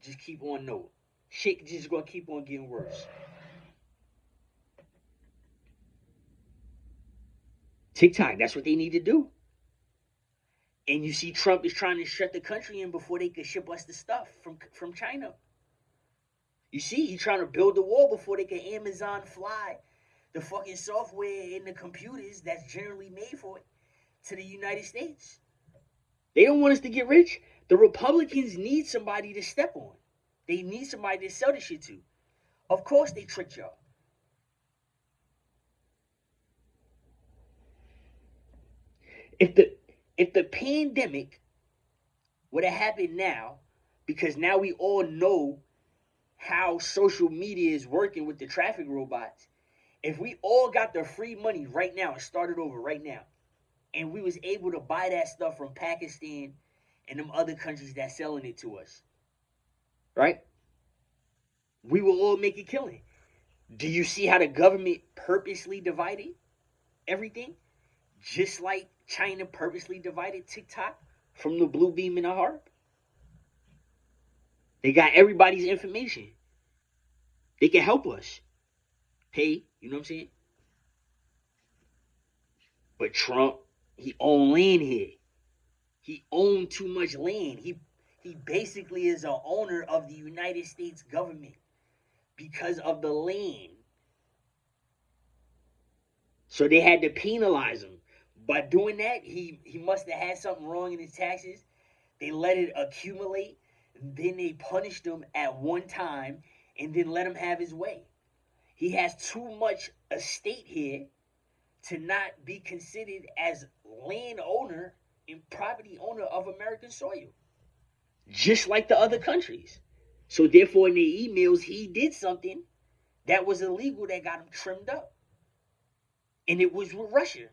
just keep on knowing. Shit just gonna keep on getting worse. TikTok, that's what they need to do. And you see Trump is trying to shut the country in before they could ship us the stuff from China. You see, he's trying to build the wall before they can Amazon fly the fucking software in the computers that's generally made for it to the United States. They don't want us to get rich. The Republicans need somebody to step on. They need somebody to sell the shit to. Of course they tricked y'all. If the pandemic would have happened now, because now we all know how social media is working with the traffic robots. If we all got the free money right now and started over right now, and we was able to buy that stuff from Pakistan and them other countries that's selling it to us, right? We will all make a killing. Do you see how the government purposely divided everything? Just like China purposely divided TikTok from the blue beam and the harp. They got everybody's information. They can help us. Hey, you know what I'm saying? But Trump, he owned land here. He owned too much land. He basically is an owner of the United States government because of the land. So they had to penalize him. By doing that, he must have had something wrong in his taxes. They let it accumulate. Then they punished him at one time and then let him have his way. He has too much estate here to not be considered as landowner and property owner of American soil, just like the other countries. So therefore, in the emails, he did something that was illegal that got him trimmed up, and it was with Russia.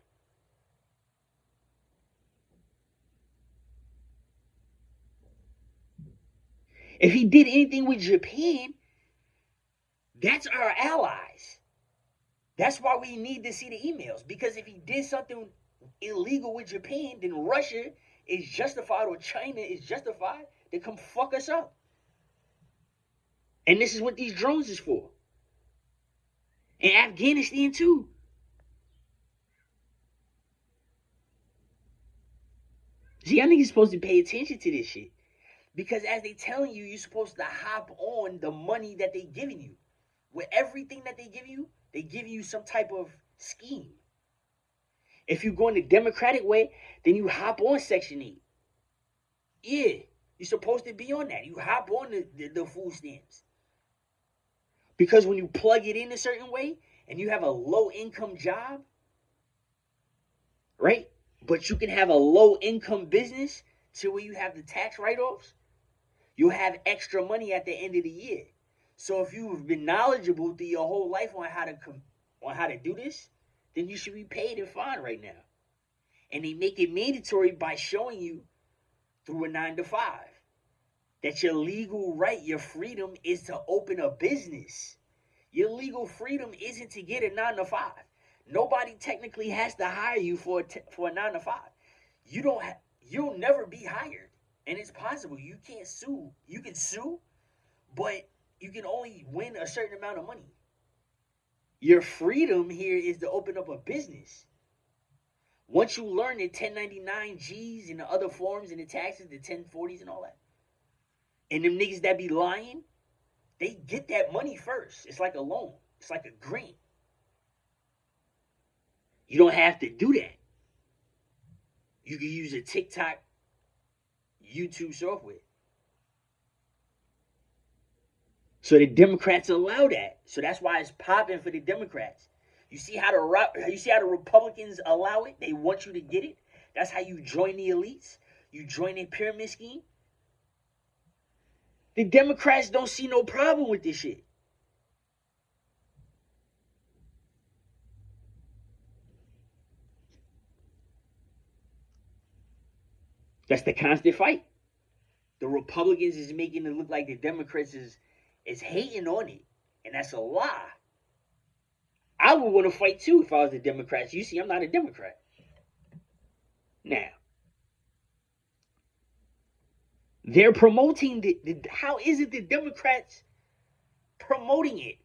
If he did anything with Japan, that's our allies. That's why we need to see the emails. Because if he did something illegal with Japan, then Russia is justified or China is justified to come fuck us up. And this is what these drones is for. And Afghanistan too. See, I think you're supposed to pay attention to this shit. Because as they telling you, you're supposed to hop on the money that they giving you. With everything that they give you some type of scheme. If you go in the Democratic way, then you hop on Section 8. Yeah, you're supposed to be on that. You hop on the food stamps. Because when you plug it in a certain way and you have a low income job, right? But you can have a low income business to where you have the tax write offs, you'll have extra money at the end of the year. So if you've been knowledgeable through your whole life on how to do this, then you should be paid and fine right now. And they make it mandatory by showing you through a 9 to 5 that your legal right, your freedom is to open a business. Your legal freedom isn't to get a 9 to 5. Nobody technically has to hire you for a 9 to 5. You'll never be hired, and it's possible you can't sue. You can sue, but you can only win a certain amount of money. Your freedom here is to open up a business. Once you learn the 1099 G's and the other forms and the taxes, the 1040s and all that, and them niggas that be lying, they get that money first. It's like a loan. It's like a grant. You don't have to do that. You can use a TikTok, YouTube software. So the Democrats allow that. So that's why it's popping for the Democrats. You see how the Republicans allow it? They want you to get it. That's how you join the elites. You join a pyramid scheme. The Democrats don't see no problem with this shit. That's the constant fight. The Republicans is making it look like the Democrats is hating on it, and that's a lie. I would want to fight too if I was the Democrats. You see, I'm not a Democrat. Now, they're promoting how is it the Democrats promoting it?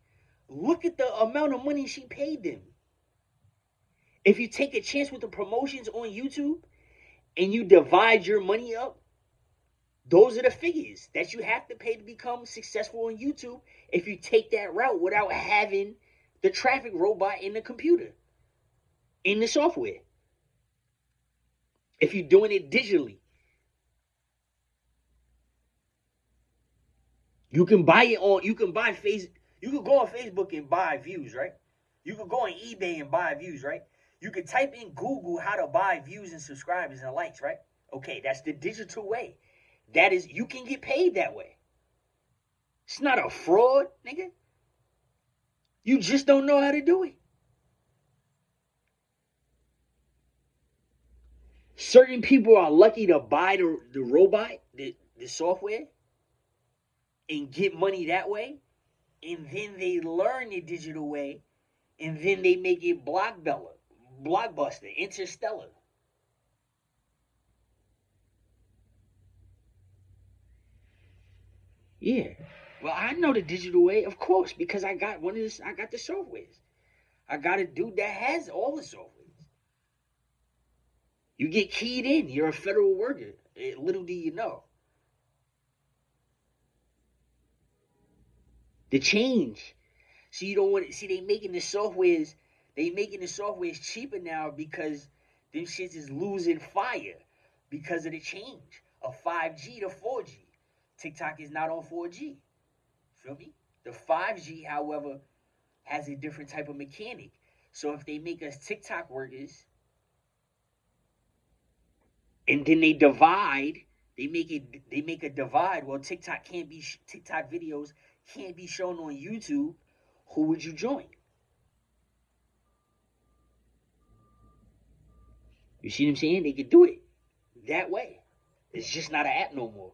Look at the amount of money she paid them. If you take a chance with the promotions on YouTube and you divide your money up, those are the figures that you have to pay to become successful on YouTube if you take that route without having the traffic robot in the computer, in the software. If you're doing it digitally, you can buy it on. You can buy face. You can go on Facebook and buy views, right? You can go on eBay and buy views, right? You can type in Google how to buy views and subscribers and likes, right? Okay, that's the digital way. That is, you can get paid that way. It's not a fraud, nigga. You just don't know how to do it. Certain people are lucky to buy the robot, the software, and get money that way. And then they learn the digital way. And then they make it blockbuster, interstellar. Yeah. Well, I know the digital way, of course, because I got I got the softwares. I got a dude that has all the softwares. You get keyed in. You're a federal worker. Little do you know. The change. So you don't want to see they making the softwares. They making the softwares cheaper now because them shits is losing fire because of the change of 5G to 4G. TikTok is not on 4G. Feel me? The 5G, however, has a different type of mechanic. So if they make us TikTok workers and then they make a divide. Well, TikTok videos can't be shown on YouTube. Who would you join? You see what I'm saying? They could do it that way. It's just not an app no more.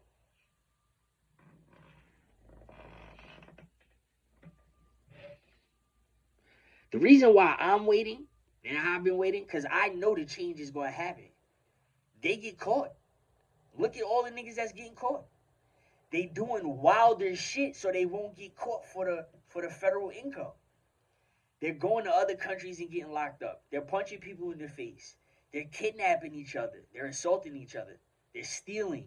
The reason why I'm waiting and I've been waiting, because I know the change is going to happen. They get caught. Look at all the niggas that's getting caught. They doing wilder shit so they won't get caught for the federal income. They're going to other countries and getting locked up. They're punching people in the face. They're kidnapping each other. They're assaulting each other. They're stealing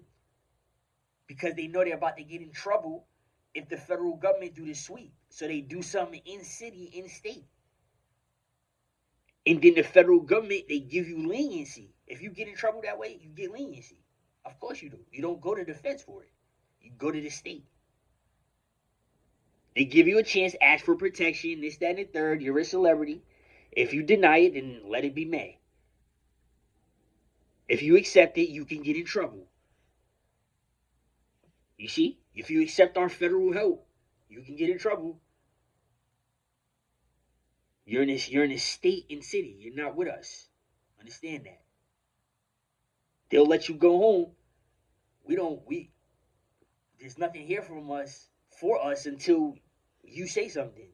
because they know they're about to get in trouble if the federal government do the sweep. So they do something in city, in state. And then the federal government, they give you leniency. If you get in trouble that way, you get leniency. Of course you do. You don't go to the feds for it. You go to the state. They give you a chance, ask for protection, this, that, and the third. You're a celebrity. If you deny it, then let it be may. If you accept it, you can get in trouble. You see? If you accept our federal help, you can get in trouble. You're in a state and city. You're not with us. Understand that. They'll let you go home. We there's nothing here from us for us until you say something.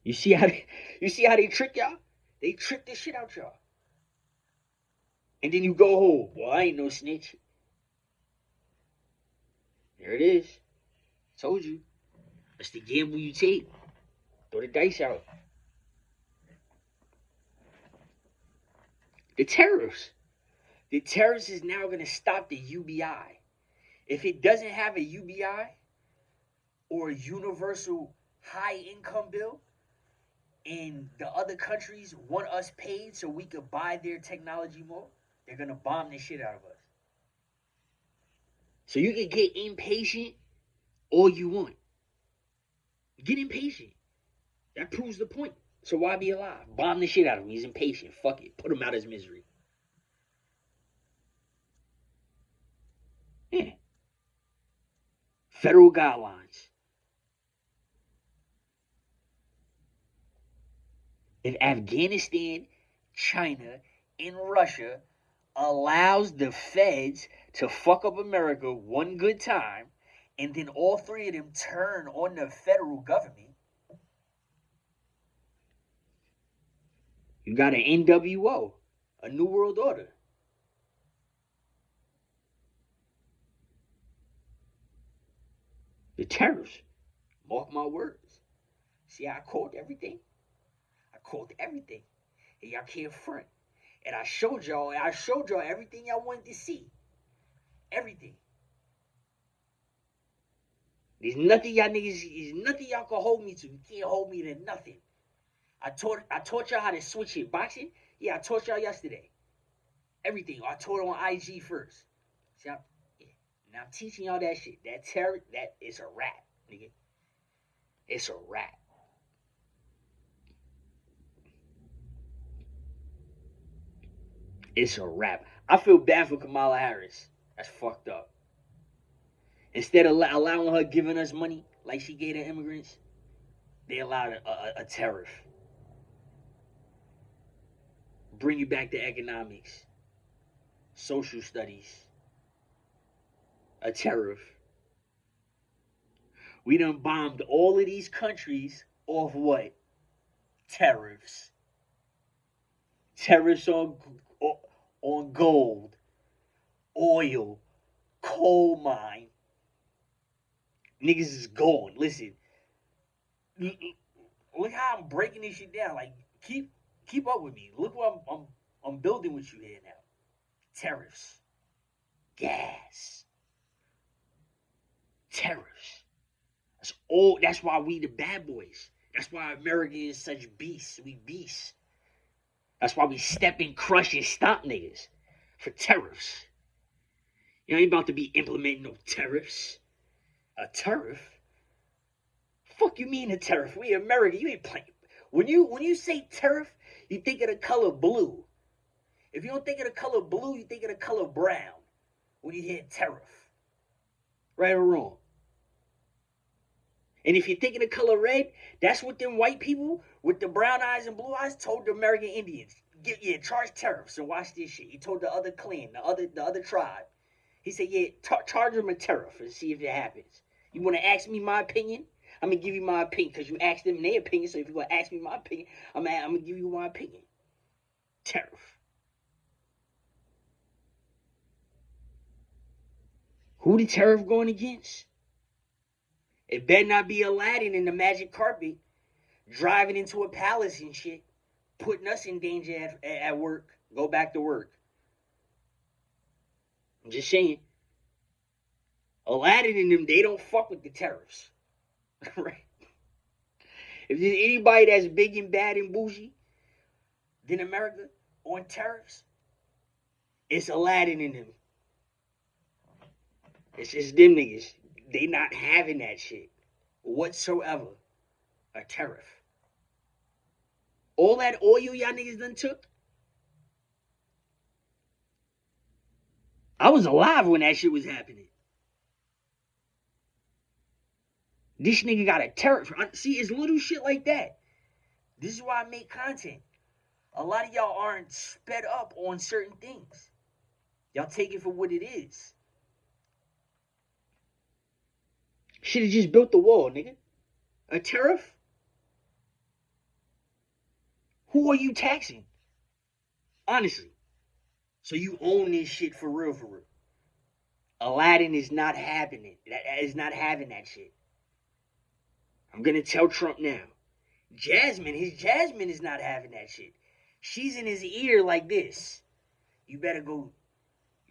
You see how they trick y'all? They trick the shit out y'all. And then you go home. Well, I ain't no snitch. There it is. Told you. That's the gamble you take. Throw the dice out. The tariffs. The tariffs is now going to stop the UBI. If it doesn't have a UBI or a universal high income bill, and the other countries want us paid so we could buy their technology more, they're going to bomb the shit out of us. So you can get impatient all you want. Get impatient. That proves the point. So why be alive? Bomb the shit out of him. He's impatient. Fuck it. Put him out of his misery. Yeah. Federal guidelines. If Afghanistan, China, in Russia allows the feds to fuck up America one good time, and then all three of them turn on the federal government. You got an NWO, a New World Order. The terrorists. Mark my words. See, I called everything. I called everything. And y'all can't front. And I showed y'all everything y'all wanted to see. Everything. There's nothing y'all niggas, there's nothing y'all can hold me to. You can't hold me to nothing. I taught y'all how to switch hit boxing. Yeah, I taught y'all yesterday. Everything. I taught it on IG first. See, yeah. Now I'm teaching y'all that shit. That terror, that is a rap, nigga. It's a rap. It's a rap. I feel bad for Kamala Harris. That's fucked up. Instead of allowing her giving us money like she gave the immigrants, they allowed a tariff. Bring you back to economics, social studies, a tariff. We done bombed all of these countries off what? Tariffs. Tariffs on gold, oil, coal mine. Niggas is gone. Listen, look how I'm breaking this shit down. Like keep up with me. Look what I'm building with you here now. Tariffs, gas, tariffs. That's all. That's why we the bad boys. That's why America is such beasts. We beasts. That's why we step in, crush, and stomp niggas for tariffs. You ain't about to be implementing no tariffs. A tariff? Fuck you mean a tariff? We America. You ain't playing. When you say tariff, you think of the color blue. If you don't think of the color blue, you think of the color brown. When you hear tariff, right or wrong. And if you're thinking of color red, that's what them white people with the brown eyes and blue eyes told the American Indians. Charge tariffs and watch this shit. He told the other clan, the other tribe. He said, charge them a tariff and see if it happens. You want to ask me my opinion? I'm going to give you my opinion because you asked them their opinion. So if you want to ask me my opinion, I'm going to give you my opinion. Tariff. Who the tariff going against? It better not be Aladdin in the magic carpet driving into a palace and shit, putting us in danger at work. Go back to work. I'm just saying. Aladdin and them, they don't fuck with the tariffs. Right? If there's anybody that's big and bad and bougie than America on tariffs, it's Aladdin and them. It's just them niggas. They not having that shit whatsoever. A tariff. All that oil y'all niggas done took. I was alive when that shit was happening. This nigga got a tariff. See, it's little shit like that. This is why I make content. A lot of y'all aren't sped up on certain things. Y'all take it for what it is. Should have just built the wall, nigga. A tariff? Who are you taxing? Honestly. So you own this shit for real, for real. Aladdin is not having it. That is not having that shit. I'm gonna tell Trump now. His Jasmine is not having that shit. She's in his ear like this. You better go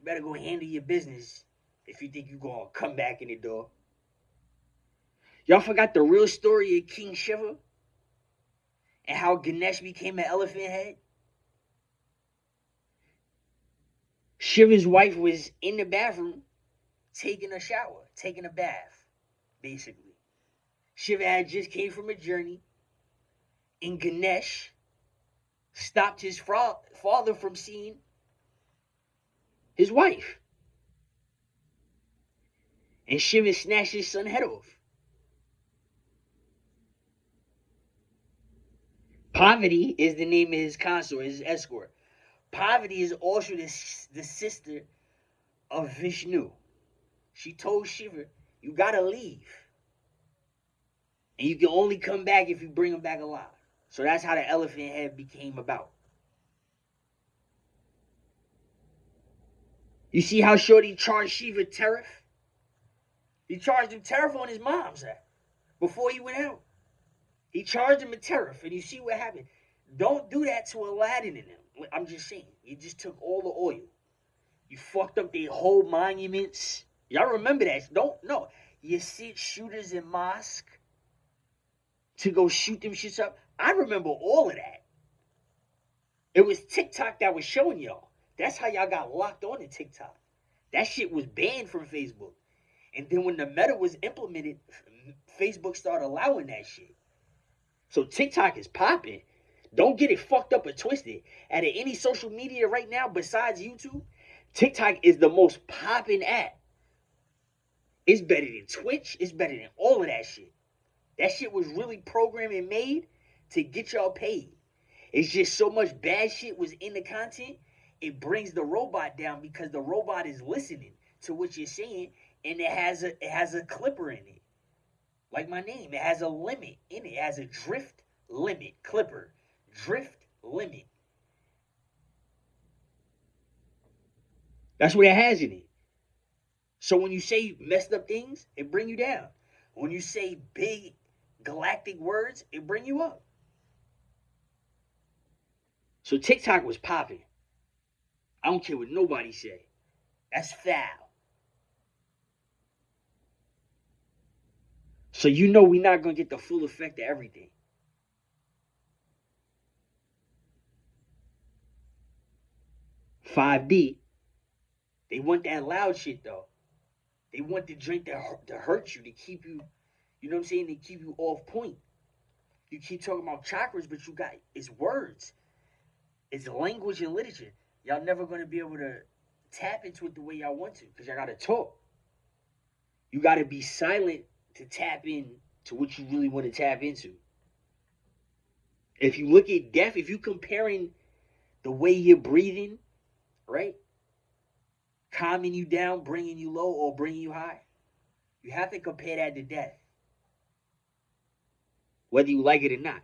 handle your business if you think you're gonna come back in the door. Y'all forgot the real story of King Shiva? And how Ganesh became an elephant head? Shiva's wife was in the bathroom taking a shower, taking a bath, basically. Shiva had just came from a journey, and Ganesh stopped his father from seeing his wife. And Shiva snatched his son's head off. Parvati is the name of his consort, his escort. Parvati is also the sister of Vishnu. She told Shiva, you gotta leave. And you can only come back if you bring him back alive. So that's how the elephant head became about. You see how Shorty charged Shiva tariff? He charged him tariff on his mom's act before he went out. He charged him a tariff, and you see what happened. Don't do that to Aladdin and them. I'm just saying. You just took all the oil. You fucked up their whole monuments. Y'all remember that. Don't, no. You sent shooters in mosque to go shoot them shits up. I remember all of that. It was TikTok that was showing y'all. That's how y'all got locked on to TikTok. That shit was banned from Facebook. And then when the meta was implemented, Facebook started allowing that shit. So TikTok is popping. Don't get it fucked up or twisted. Out of any social media right now besides YouTube, TikTok is the most popping app. It's better than Twitch. It's better than all of that shit. That shit was really programmed and made to get y'all paid. It's just so much bad shit was in the content, it brings the robot down because the robot is listening to what you're saying, and it has a clipper in it. Like my name, it has a limit in it. It has a drift limit, clipper, drift limit. That's what it has in it. So when you say messed up things, it bring you down. When you say big galactic words, it bring you up. So TikTok was popping. I don't care what nobody say. That's foul. So you know we're not going to get the full effect of everything. $5D, they want that loud shit though. They want the drink to hurt you, to keep you, you know what I'm saying, to keep you off point. You keep talking about chakras, but you got, it's words. It's language and literature. Y'all never going to be able to tap into it the way y'all want to because y'all got to talk. You got to be silent to tap in to what you really want to tap into. If you look at death, if you comparing the way you're breathing, right? Calming you down, bringing you low, or bringing you high, you have to compare that to death. Whether you like it or not.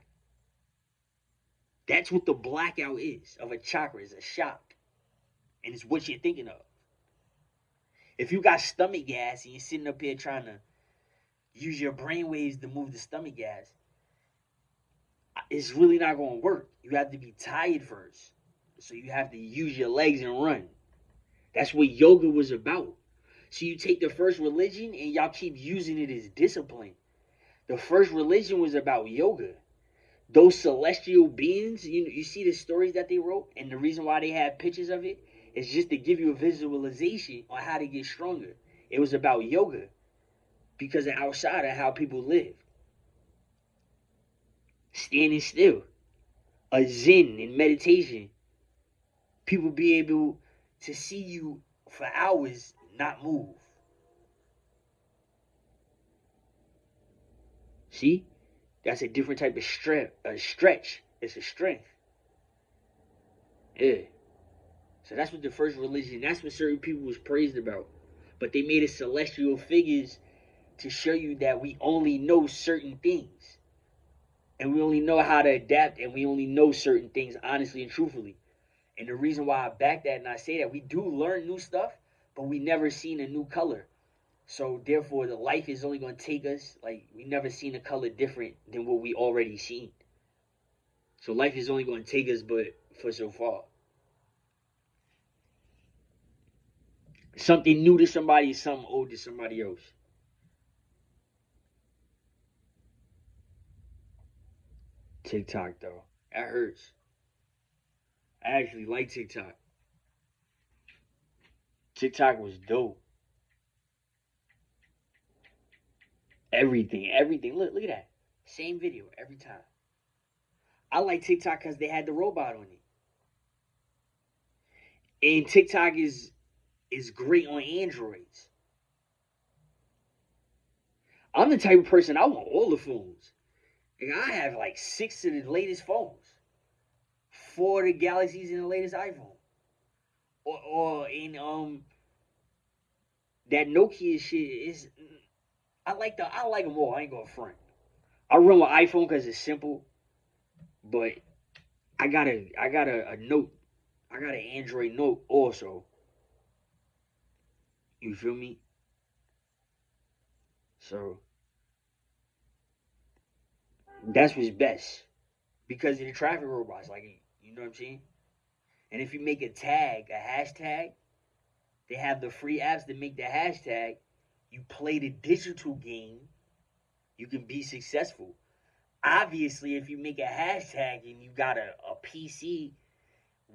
That's what the blackout is of a chakra, is a shock. And it's what you're thinking of. If you got stomach gas and you're sitting up here trying to use your brain waves to move the stomach gas, it's really not going to work. You have to be tired first. So you have to use your legs and run. That's what yoga was about. So you take the first religion and y'all keep using it as discipline. The first religion was about yoga. Those celestial beings, you see the stories that they wrote, and the reason why they have pictures of it is just to give you a visualization on how to get stronger. It was about yoga because of outside of how people live. Standing still, a zen in meditation. People be able to see you for hours, not move. See? That's a different type of stretch. It's a strength. Yeah. So that's what the first religion, that's what certain people was praised about. But they made it celestial figures to show you that we only know certain things. And we only know how to adapt, and we only know certain things honestly and truthfully. And the reason why I back that and I say that, we do learn new stuff, but we never seen a new color. So therefore, the life is only going to take us, like, we never seen a color different than what we already seen. So life is only going to take us but for so far. Something new to somebody is something old to somebody else. TikTok, though. That hurts. I actually like TikTok. TikTok was dope. Everything. Look at that. Same video every time. I like TikTok because they had the robot on it. And TikTok is great on Androids. I'm the type of person, I want all the phones. Like, I have like 6 of the latest phones. 4 of the Galaxies and the latest iPhone. or in that Nokia shit is. I like them all. I ain't gonna front. I run with iPhone because it's simple, but I got a note. I got an Android note also. You feel me? So that's what's best because of the traffic robots. Like you know what I'm saying? And if you make a tag, a hashtag, they have the free apps that make the hashtag. You play the digital game, you can be successful. Obviously, if you make a hashtag and you got a PC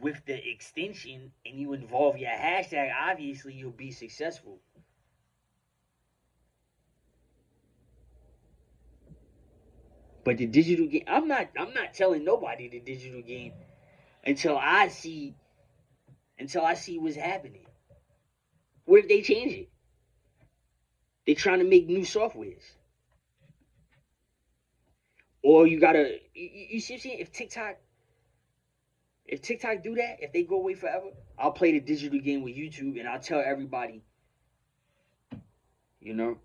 with the extension and you involve your hashtag, obviously you'll be successful. But the digital game, I'm not telling nobody the digital game until I see what's happening. What if they change it? They're trying to make new softwares. Or you gotta you see what I'm saying? If TikTok do that, if they go away forever, I'll play the digital game with YouTube and I'll tell everybody, you know,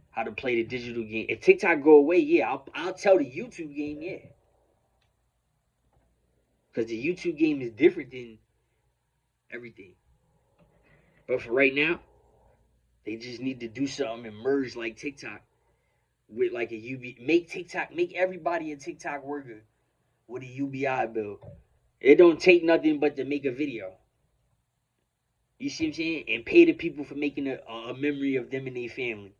how to play the digital game. If TikTok go away, yeah, I'll tell the YouTube game, yeah. Because the YouTube game is different than everything. But for right now, they just need to do something and merge like TikTok with like a make everybody a TikTok worker with a UBI bill. It don't take nothing but to make a video. You see what I'm saying? And pay the people for making a memory of them and their family.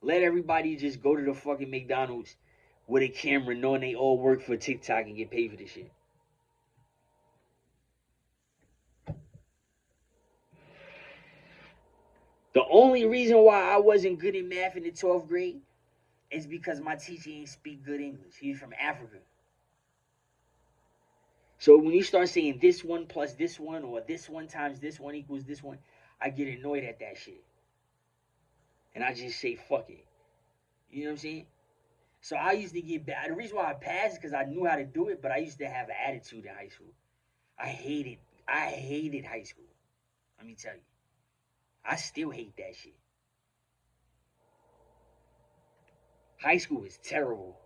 Let everybody just go to the fucking McDonald's with a camera knowing they all work for TikTok and get paid for this shit. The only reason why I wasn't good in math in the 12th grade is because my teacher didn't speak good English. He's from Africa. So when you start saying this one plus this one or this one times this one equals this one, I get annoyed at that shit. And I just say fuck it. You know what I'm saying? So I used to get bad. The reason why I passed is because I knew how to do it, but I used to have an attitude in high school. I hated high school. Let me tell you. I still hate that shit. High school is terrible.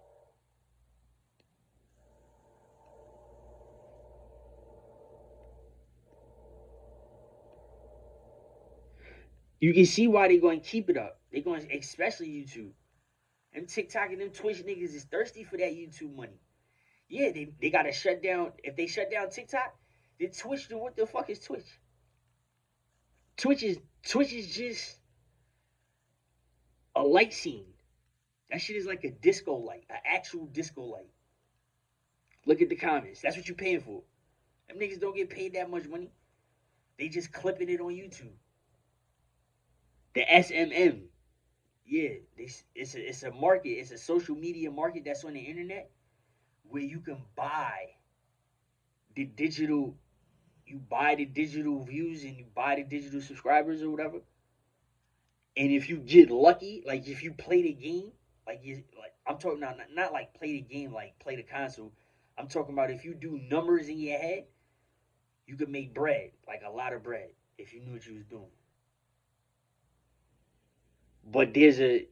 You can see why they're going to keep it up. They're going to, especially YouTube. Them TikTok and them Twitch niggas is thirsty for that YouTube money. Yeah, they got to shut down. If they shut down TikTok, then Twitch, then what the fuck is Twitch? Twitch is just a light scene. That shit is like a disco light, an actual disco light. Look at the comments. That's what you paying for. Them niggas don't get paid that much money. They just clipping it on YouTube. The SMM. Yeah, it's a market. It's a social media market that's on the internet where you can buy the digital. You buy the digital views and you buy the digital subscribers or whatever. And if you get lucky, like if you play the game, like I'm talking about not like play the game like play the console. I'm talking about if you do numbers in your head, you could make bread, like a lot of bread, if you knew what you was doing. But there's a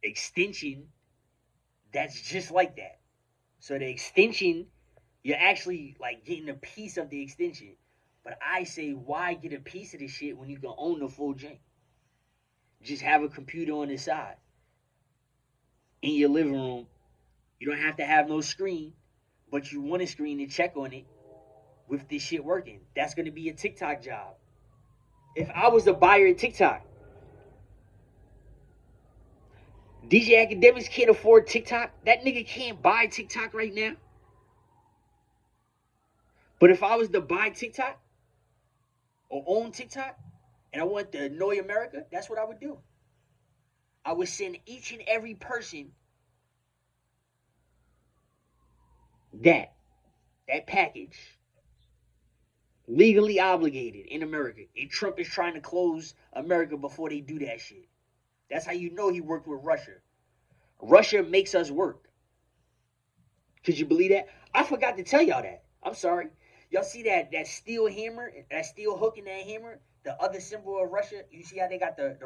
extension that's just like that. So the extension, you're actually like getting a piece of the extension. But I say, why get a piece of the shit when you can own the full jank? Just have a computer on the side in your living room. You don't have to have no screen, but you want a screen to check on it with this shit working. That's gonna be a TikTok job. If I was a buyer at TikTok, DJ Academics can't afford TikTok. That nigga can't buy TikTok right now. But if I was to buy TikTok or own TikTok and I want to annoy America, that's what I would do. I would send each and every person that package legally obligated in America. And Trump is trying to close America before they do that shit. That's how you know he worked with Russia. Russia makes us work. Could you believe that? I forgot to tell y'all that. I'm sorry. Y'all see that steel hammer, that steel hook in that hammer? The other symbol of Russia. You see how they got the